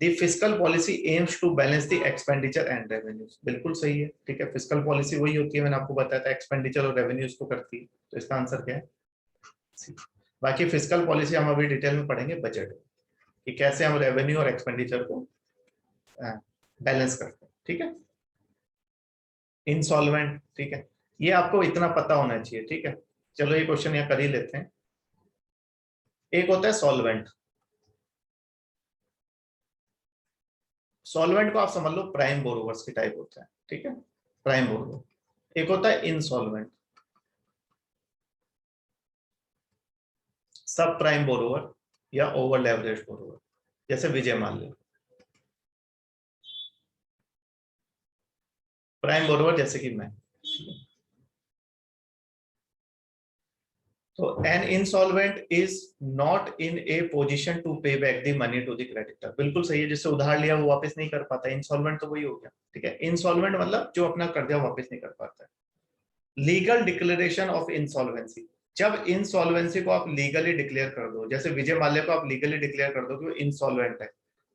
The fiscal policy aims to balance the expenditure and revenues। बिल्कुल सही है, ठीक है। Fiscal policy वही होती है, मैंने आपको बताया था, एक्सपेंडिचर और रेवेन्यूज को करती है। तो इसका आंसर क्या है? सी। बाकी फिस्कल पॉलिसी हम अभी डिटेल में पढ़ेंगे बजट, कि कैसे हम रेवेन्यू और एक्सपेंडिचर को बैलेंस करते हैं, ठीक है। इंसॉल्वेंट, ठीक है, ये आपको इतना पता होना चाहिए, ठीक है। चलो ये क्वेश्चन यहाँ कर ही लेते हैं। एक होता है सॉल्वेंट। सॉल्वेंट को आप समझ लो प्राइम बोरोवर्स की टाइप होता है, ठीक है, प्राइम बोरोवर। एक होता है इनसॉल्वेंट, सब प्राइम बोरोवर या ओवर लेवरेज बोरोवर, जैसे विजय माल्या। प्राइम बोरोवर जैसे कि मैं। तो an insolvent is not in a position to pay back the money to the creditor. बिल्कुल सही है, जिससे उधार लिया वो वापस नहीं कर पाता। इंसॉल्वेंट तो वही हो गया, ठीक है। इंसॉल्वेंट मतलब जो अपना कर्जा वापस नहीं कर पाता है। लीगल डिक्लेरेशन ऑफ इंसॉल्वेंसी, जब इंसॉल्वेंसी को आप लीगली डिक्लेयर कर दो, जैसे विजय माल्या को आप लीगली डिक्लेयर कर दो कि वो इंसॉल्वेंट है,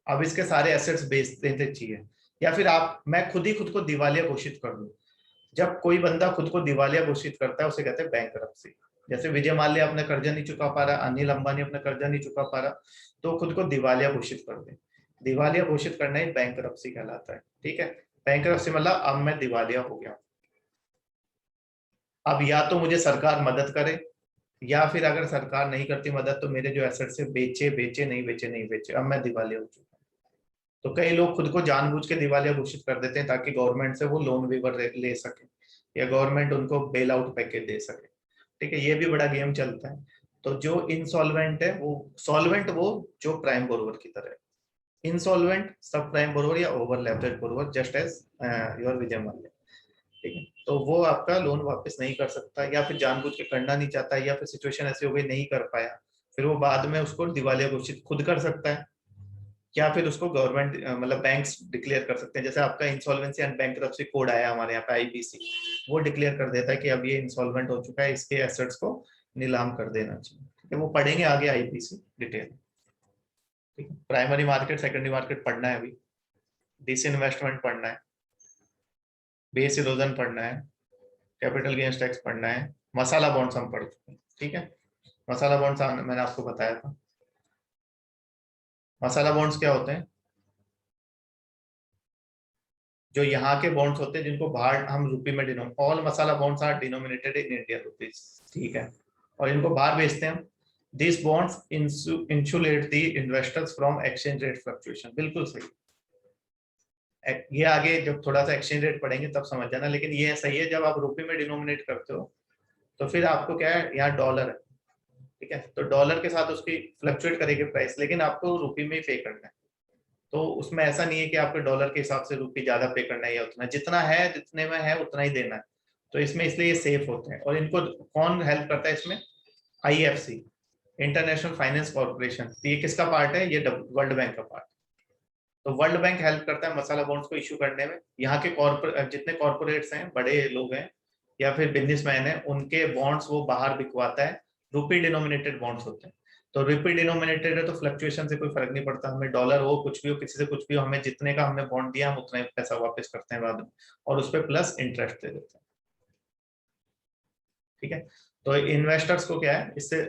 अब इसके सारे एसेट्स बेच देते चाहिए, या फिर आप मैं खुद ही खुद को दिवालिया घोषित कर दूं। जब कोई बंदा खुद को दिवालिया घोषित करता है उसे कहते हैं बैंकरप्सी। जैसे विजय माल्या अपना कर्जा नहीं चुका पा रहा, अनिल अंबानी अपना कर्जा नहीं चुका पा रहा, तो खुद को दिवालिया घोषित कर दे। दिवालिया घोषित करना ही बैंकरप्सी कहलाता है, ठीक है। बैंकरप्सी मतलब अब मैं दिवालिया हो गया, अब या तो मुझे सरकार मदद करे, या फिर अगर सरकार नहीं करती मदद तो मेरे जो एसेट्स है बेचे बेचे नहीं बेचे नहीं बेचे, अब मैं दिवालिया हो चुका हूं। तो कई लोग खुद को जानबूझ के दिवालिया घोषित कर देते हैं ताकि गवर्नमेंट से वो लोन वेवर ले सके, या गवर्नमेंट उनको बेल आउट पैकेज दे सके, ठीक है। ये भी बड़ा गेम चलता है। तो जो इंसॉल्वेंट है वो, सॉल्वेंट वो जो प्राइम बोरोवर की तरह है, इंसॉल्वेंट सब प्राइम बोरोवर या over leverage borrower, just as your Vijay Mallya, ठीक है। तो वो आपका लोन वापस नहीं कर सकता, या फिर जानबूझ के करना नहीं चाहता, या फिर सिचुएशन ऐसी हो गई नहीं कर पाया, फिर वो बाद में उसको दिवालिया घोषित खुद कर सकता है, या फिर उसको गवर्नमेंट मतलब बैंक्स डिक्लेयर कर सकते हैं। जैसे आपका इंसॉल्वेंसी एंड बैंकरप्सी कोड आया हमारे यहाँ पे आईबीसी, वो डिक्लेयर कर देता है कि अब ये इंसॉल्वेंट हो चुका है, इसके एसेट्स को नीलाम कर देना चाहिए, ठीक है। वो पढ़ेंगे आगे आईपीसी डिटेल, ठीक है। प्राइमरी मार्केट सेकेंडरी मार्केट पढ़ना है अभी, डिसइन्वेस्टमेंट पढ़ना है, बेस इरोजन पढ़ना है, कैपिटल गेन्स टैक्स पढ़ना है, मसाला बॉन्ड्स हम पढ़ चुके हैं, ठीक है। मसाला बॉन्ड्स मैंने आपको बताया था। मसाला बॉन्ड्स क्या होते हैं? जो यहाँ के बॉन्ड्स होते हैं जिनको बाहर हम रुपये में denominate, all masala bonds are denominated in Indian rupees, ठीक है, और इनको बाहर बेचते हैं हम। This bonds insulate the investors from exchange rate fluctuation. बिल्कुल सही। ये आगे जब थोड़ा सा एक्सचेंज रेट पढ़ेंगे तब समझ जाना, लेकिन ये सही है, जब आप रुपये में डिनोमिनेट करते हो तो फिर आपको क्या है, यहाँ डॉलर है, ठीक है, तो डॉलर के साथ उसकी फ्लक्चुएट करेगी प्राइस, लेकिन आपको रुपये में ही पे करना है। तो उसमें ऐसा नहीं है कि आपको डॉलर के हिसाब से रुपये ज्यादा पे करना है या उतना, जितना है जितने में है उतना ही देना है। तो इसमें इसलिए ये सेफ होते हैं। और इनको कौन हेल्प करता है इसमें? IFC, international finance corporation. तो ये किसका पार्ट है? ये वर्ल्ड बैंक का पार्ट। तो वर्ल्ड बैंक हेल्प करता है मसाला बॉन्ड्स को इशू करने में। यहाँ के जितने कॉर्पोरेट्स हैं, बड़े लोग हैं या फिर बिजनेसमैन हैं, उनके बॉन्ड्स वो बाहर बिकवाता है। रुपी डिनोमिनेटेड बॉन्ड्स होते हैं, तो रुपी डिनोमिनेटेड है तो फ्लक्चुएशन से कोई फर्क नहीं पड़ता हमें, डॉलर हो कुछ भी हो, किसी से कुछ भी हो, हमें जितने का हमने बॉन्ड दिया हम उतना ही पैसा वापस करते हैं बाद में, और उस पर प्लस इंटरेस्ट दे देते हैं, ठीक है। तो इन्वेस्टर्स को क्या है, इससे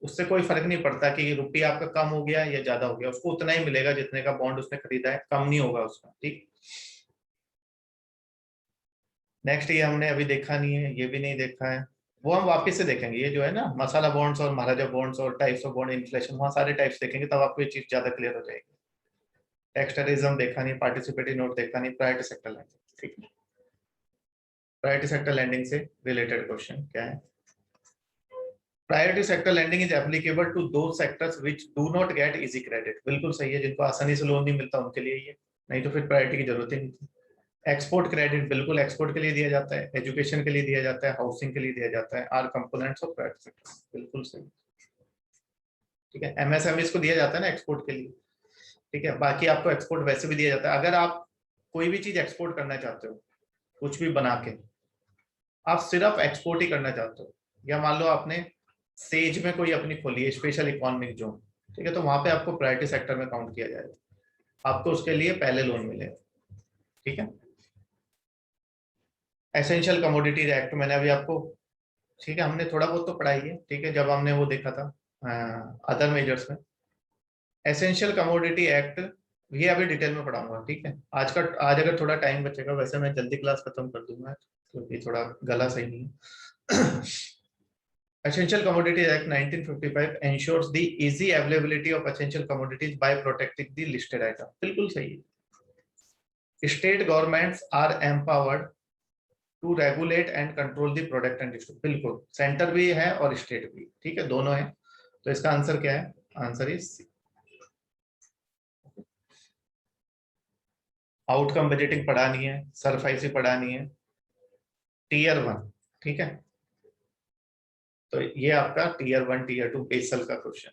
उससे कोई फर्क नहीं पड़ता कि रुपया आपका कम हो गया या ज्यादा हो गया, उसको उतना ही मिलेगा जितने का बॉन्ड उसने खरीदा है, कम नहीं होगा उसका, ठीक। नेक्स्ट ये हमने अभी देखा नहीं है, ये भी नहीं देखा है, वो हम वापस से देखेंगे। ये जो है ना मसाला बॉन्ड्स और महाराजा बॉन्ड्स और टाइप्स ऑफ बॉन्ड, इन्फ्लेशन, वहाँ सारे टाइप्स देखेंगे, तब आपको ये चीज ज्यादा क्लियर हो जाएगी। टेक्सटाइलिज्म देखा नहीं, पार्टिसिपेटरी नोट देखा नहीं, प्रायोरिटी सेक्टर लैंडिंग, ठीक है। प्रायोरिटी सेक्टर लैंडिंग से रिलेटेड क्वेश्चन क्या है? Priority sector lending is applicable to दो sectors which do not get easy credit. बिल्कुल सही है, जिनको आसानी से लोन नहीं मिलता उनके लिए ये, नहीं तो फिर प्रायोरिटी की जरूरत ही नहीं थी। एक्सपोर्ट क्रेडिट, बिल्कुल एक्सपोर्ट के लिए दिया जाता है, एजुकेशन के लिए दिया जाता है, हाउसिंग के लिए दिया जाता है, are components of private sector. बिल्कुल सही, ठीक है। एमएसएमई को दिया जाता है ना एक्सपोर्ट के लिए, ठीक है। बाकी आपको एक्सपोर्ट वैसे भी दिया जाता है, अगर आप कोई भी चीज एक्सपोर्ट करना चाहते हो, कुछ भी बना के, आप सिर्फ एक्सपोर्ट ही करना चाहते हो, या मान लो आपने सेज में कोई अपनी खोली है स्पेशल इकोनॉमिक जोन, ठीक है, तो वहां पे आपको प्रायोरिटी सेक्टर में काउंट किया जाएगा, आपको उसके लिए पहले लोन मिलेगा, ठीक है। एसेंशियल कमोडिटीज एक्ट मैंने अभी आपको, ठीक है, हमने थोड़ा बहुत तो पढ़ाई है, ठीक है, जब हमने वो देखा था अदर मेजर्स में। एसेंशियल कमोडिटी एक्ट ये अभी डिटेल में पढ़ाऊंगा, ठीक है। आज अगर थोड़ा टाइम बचेगा, वैसे मैं जल्दी क्लास खत्म कर दूंगा क्योंकि थोड़ा गला सही नहीं है। Essential Commodities Act 1955 ensures the easy availability of essential commodities by protecting the listed item। बिल्कुल सही है। State governments are empowered to regulate and control the product and distribute। बिल्कुल, सेंटर भी है और स्टेट भी, ठीक है, दोनों है। तो इसका आंसर क्या है? Answer is C. Outcome budgeting पढ़ानी है, सरफाइसी पढ़ानी है, टीयर 1, ठीक है। तो ये आपका टीयर 1 टीयर 2 बेसल का question.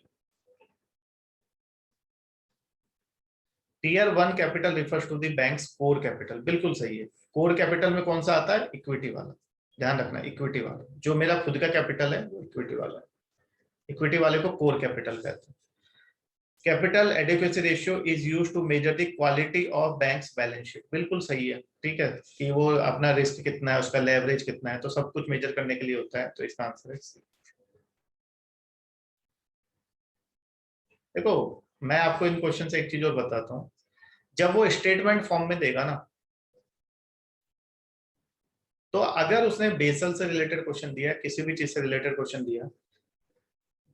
Tier 1 capital refers to the banks core capital, बिल्कुल सही है। कोर कैपिटल में कौन सा आता है? इक्विटी वाला, ध्यान रखना, इक्विटी वाला। जो मेरा खुद का कैपिटल है वो इक्विटी वाला है, इक्विटी वाले को कोर कैपिटल कहते हैं। Capital adequacy ratio is used to measure the quality of banks balance sheet, बिल्कुल सही है, ठीक है, कि वो अपना रिस्क कितना है, उसका लेवरेज कितना है, तो सब कुछ मेजर करने के लिए होता है, तो इसका आंसर है सी। देखो, मैं आपको इन क्वेश्चन से एक चीज और बताता हूँ। जब वो स्टेटमेंट फॉर्म में देगा ना, तो अगर उसने बेसल से रिलेटेड क्वेश्चन दिया, किसी भी चीज से रिलेटेड क्वेश्चन दिया,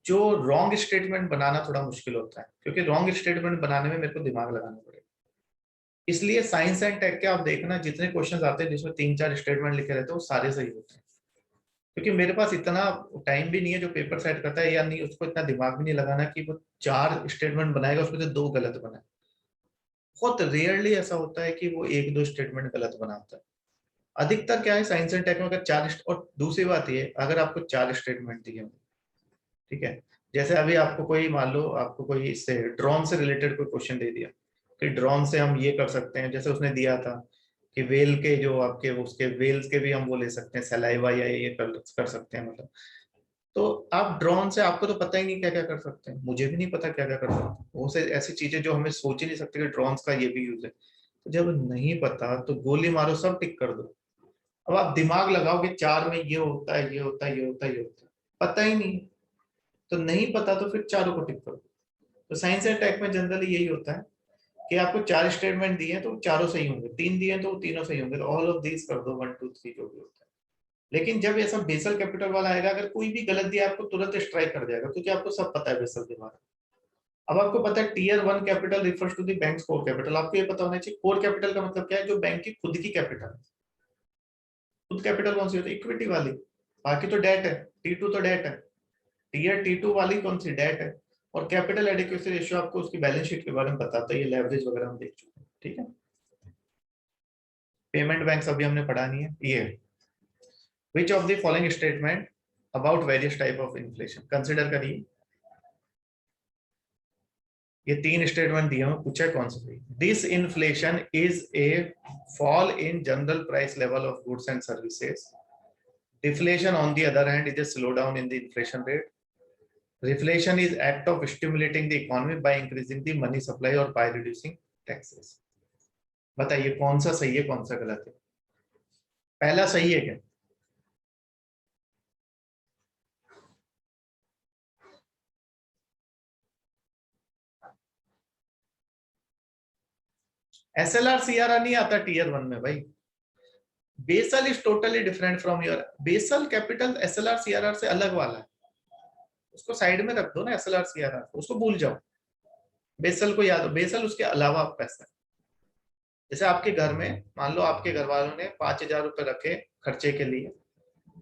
जो रॉन्ग स्टेटमेंट बनाना थोड़ा मुश्किल होता है, क्योंकि रॉन्ग स्टेटमेंट बनाने में मेरे को दिमाग लगाना पड़ेगा। इसलिए साइंस एंड टेक के आप देखना, जितने क्वेश्चन आते हैं जिसमें 3-4 स्टेटमेंट लिखे रहते हैं, वो सारे सही होते हैं। क्योंकि मेरे पास इतना टाइम भी नहीं है जो पेपर सेट करता है, या नहीं उसको इतना दिमाग भी नहीं लगाना कि वो 4 स्टेटमेंट बनाएगा उसमें से 2 गलत बनाए। बहुत रेयरली ऐसा होता है कि वो 1-2 स्टेटमेंट गलत बनाता है। अधिकतर क्या है साइंस एंड टेक में, अगर 4 और दूसरी बात ये, अगर आपको 4 स्टेटमेंट दिए, ठीक है, जैसे अभी आपको कोई, मान लो आपको कोई इससे ड्रोन से रिलेटेड कोई क्वेश्चन दे दिया कि ड्रोन से हम ये कर सकते हैं, जैसे उसने दिया था कि वेल के जो आपके उसके वेल्स के भी हम वो ले सकते हैं सलाइवा, या ये कर सकते हैं, मतलब। तो आप ड्रोन से, आपको तो पता ही नहीं क्या क्या कर सकते हैं, मुझे भी नहीं पता क्या क्या कर सकते हैं, वो से ऐसी चीजें जो हमें सोच ही नहीं सकते कि ड्रोन का ये भी यूज है। तो जब नहीं पता तो गोली मारो, सब टिक कर दो। अब आप दिमाग लगाओ कि 4 में ये होता है, ये होता है, ये होता है, ये होता है, पता ही नहीं, तो नहीं पता तो फिर चारों को टिक करो। तो साइंस एंड टेक में जनरली यही होता है कि आपको 4 स्टेटमेंट दिए हैं तो चारों सही होंगे, 3 दिए हैं तो तीनों सही होंगे, तो ऑल ऑफ दीज कर दो, 1 2 3 जो भी होता है। लेकिन जब ऐसा बेसल कैपिटल वाला आएगा, अगर कोई भी गलत दिया आपको तुरंत स्ट्राइक कर जाएगा, क्योंकि आपको सब पता है बेसल के बारे में। अब आपको पता है tier 1 capital refers to the bank core capital, आपको ये पता होना चाहिए कोर कैपिटल का मतलब क्या है, जो बैंक की खुद की कैपिटल है। खुद कैपिटल कौन सी होती है? इक्विटी वाली, बाकी तो डेट है, T2 तो डेट है, टीयर T2 वाली कौन सी? डेट है। और कैपिटल एडिक्वेसी रेशियो आपको उसकी बैलेंस शीट के बारे में बताता है, ये लेवरेज वगैरह हम देख चुके हैं, ठीक है। पेमेंट बैंक अभी हमने पढ़ा नहीं है। ये विच of the following statement about various type of inflation, consider करिए। ये 3 स्टेटमेंट दिए हैं, पूछा कौन सा सही। This inflation is a fall in general price level of goods and services. Deflation on the other hand is a slow down in the inflation rate. Reflation is act of stimulating the economy by increasing the money supply or by reducing taxes। बताइए कौन सा सही है, कौन सा गलत है? पहला सही है क्या? SLR CRR नहीं आता टीयर 1 में भाई। Basel is totally different from your Basel capital. SLR CRR से अलग वाला है, उसको साइड में रख दो ना, SLR CRR उसको भूल जाओ, बेसल को याद हो। बेसल उसके अलावा पैसा है। जैसे आपके घर में, मान लो आपके घर वालों ने 5,000 रुपए रखे खर्चे के लिए,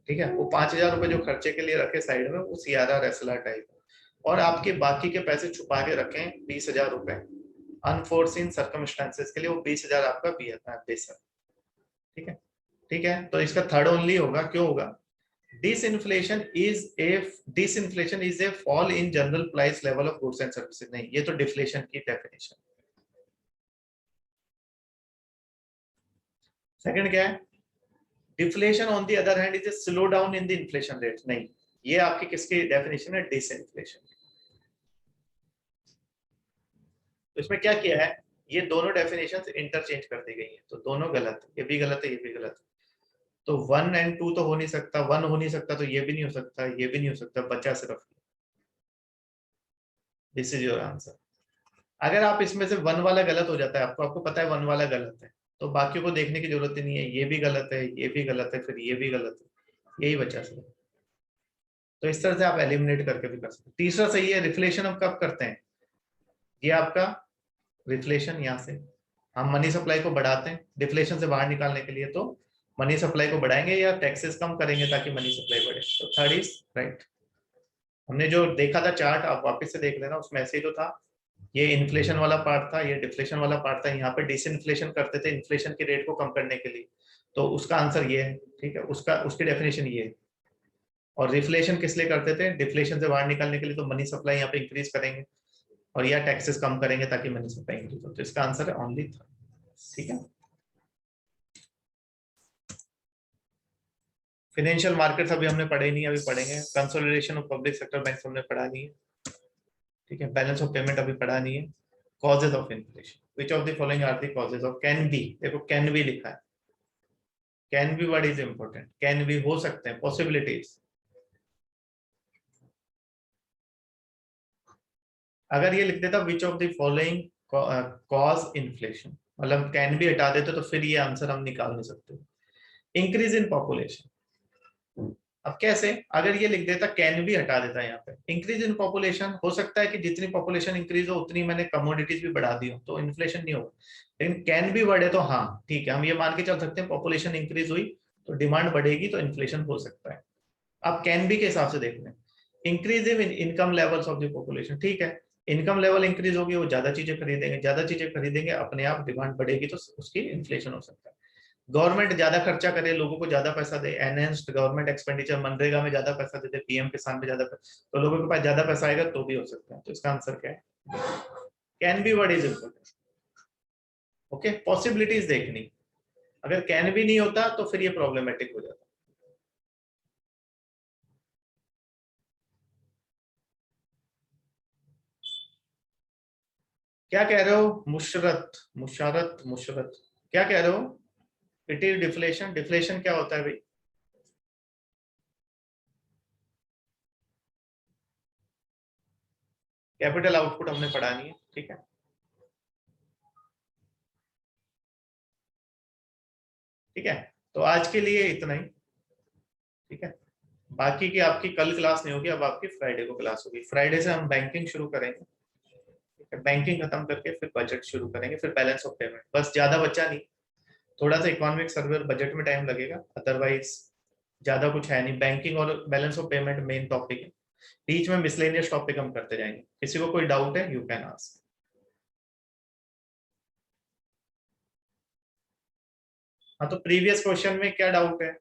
ठीक है, वो 5,000 रुपए जो खर्चे के लिए रखे साइड में, वो CRR SLR टाइप है। और आपके बाकी के पैसे छुपा के रखें 20,000 रुपए अनफोर्सिन सर्कमस्टांसेस के लिए, वो 20,000 आपका बेसल, ठीक है। ठीक है, तो इसका थर्ड ओनली होगा, क्यों होगा? Disinflation is a fall in general price level of goods and services. नहीं, ये तो डिफ्लेशन की डेफिनेशन। सेकंड क्या है? Deflation on the other hand is a slow down in the inflation rate. नहीं, ये आपकी किसकी डेफिनेशन है? डिसइंफ्लेशन। तो इसमें क्या किया है, ये दोनों डेफिनेशन इंटरचेंज कर दी गई है, तो दोनों गलत है, ये भी गलत है, ये भी गलत है। तो 1 और 2 तो हो नहीं सकता, 1 हो नहीं सकता, तो ये भी नहीं हो सकता, ये भी नहीं हो सकता, बचा सिर्फ। This is your answer. अगर आप इसमें से 1 वाला गलत हो जाता है, आपको पता है 1 वाला गलत है, तो बाकी को देखने की जरूरत ही नहीं है, ये भी गलत है, ये भी गलत है, फिर ये भी गलत है, यही बचा सिर्फ। तो इस तरह से आप एलिमिनेट करके भी कर सकते हैं। तीसरा सही है, रिफ्लेशन हम कब करते हैं? ये आपका रिफ्लेशन, यहाँ से हम मनी सप्लाई को बढ़ाते हैं डिफ्लेशन से बाहर निकालने के लिए, तो मनी सप्लाई को बढ़ाएंगे या टैक्सेस कम करेंगे ताकि मनी सप्लाई बढ़े, तो थर्ड इज राइट। हमने जो देखा था चार्ट, आप वापस से देख लेना, उसमें ऐसे ही तो था, ये इन्फ्लेशन वाला पार्ट था, ये डिफ्लेशन वाला पार्ट था, यहाँ पे डिसइन्फ्लेशन करते थे इन्फ्लेशन की रेट को कम करने के लिए, तो उसका आंसर ये है, ठीक है, उसकी डेफिनेशन ये है। और रिफ्लेशन किस लिए करते थे? डिफ्लेशन से बाहर निकालने के लिए, तो मनी सप्लाई यहाँ पे इंक्रीज करेंगे और या टैक्सेस कम करेंगे ताकि मनी सप्लाई इंक्रीज हो, तो इसका आंसर है ओनली थर्ड। ठीक है, फाइनेंशियल मार्केट्स अभी हमने पढ़े नहीं, अभी पढ़ेंगे। Consolidation of public sector bank हमने पढ़ा नहीं है, ठीक है। बैलेंस ऑफ पेमेंट अभी पढ़ा नहीं है। Causes of inflation, which of the following are the causes of, can be, देखो कैन बी लिखा है, can be word is important, can be हो सकते हैं, पॉसिबिलिटीज। अगर ये लिख देता which of the following cause inflation, मतलब कैन बी हटा देते तो फिर ये आंसर हम निकाल नहीं सकते। इंक्रीज इन पॉपुलेशन, अब कैसे? अगर ये लिख देता कैन भी हटा देता, यहाँ पे इंक्रीज इन पॉपुलेशन, हो सकता है कि जितनी पॉपुलेशन इंक्रीज हो उतनी मैंने कमोडिटीज भी बढ़ा दी हो, तो इन्फ्लेशन नहीं होगा। लेकिन कैन भी बढ़े तो हाँ ठीक है, हम ये मान के चल सकते हैं पॉपुलेशन इंक्रीज हुई तो डिमांड बढ़ेगी, तो इन्फ्लेशन हो सकता है। आप कैन बी के हिसाब से देख लें, increase in income levels of the population, ठीक है, इनकम लेवल इंक्रीज होगी, वो ज्यादा चीजें खरीदेंगे, ज्यादा चीजें खरीदेंगे, अपने आप डिमांड बढ़ेगी, तो उसकी इन्फ्लेशन हो सकता है। गवर्नमेंट ज्यादा खर्चा करे, लोगों को ज्यादा पैसा दे, एनहेंस्ड गवर्नमेंट एक्सपेंडिचर, मनरेगा में ज्यादा पैसा देते, पीएम किसान में ज्यादा पैसा, तो लोगों के पास ज्यादा पैसा आएगा, तो भी हो सकता है। तो इसका आंसर क्या है? Can be word is important. Okay, possibilities देखनी, अगर कैन भी नहीं होता तो फिर ये प्रॉब्लमेटिक हो जाता। क्या कह रहे हो मुशरत, मुशारत, मुशरत, क्या कह रहे हो? इट इज डिफ्लेशन, डिफ्लेशन क्या होता है भाई? कैपिटल आउटपुट हमने पढ़ा नहीं है, ठीक है। ठीक है, तो आज के लिए इतना ही, ठीक है। बाकी की आपकी कल क्लास नहीं होगी, अब आपकी फ्राइडे को क्लास होगी। फ्राइडे से हम बैंकिंग शुरू करेंगे, ठीक है, बैंकिंग खत्म करके फिर बजट शुरू करेंगे, फिर बैलेंस ऑफ पेमेंट, बस ज्यादा बच्चा नहीं, थोड़ा सा इकोनॉमिक सर्वे और बजट में टाइम लगेगा, अदरवाइज ज्यादा कुछ है नहीं। बैंकिंग और balance of payment main topic है, बीच में मिसलेनियस टॉपिक हम करते जाएंगे। किसी को कोई डाउट है, यू कैन आस्क। हाँ, तो प्रीवियस क्वेश्चन में क्या डाउट है?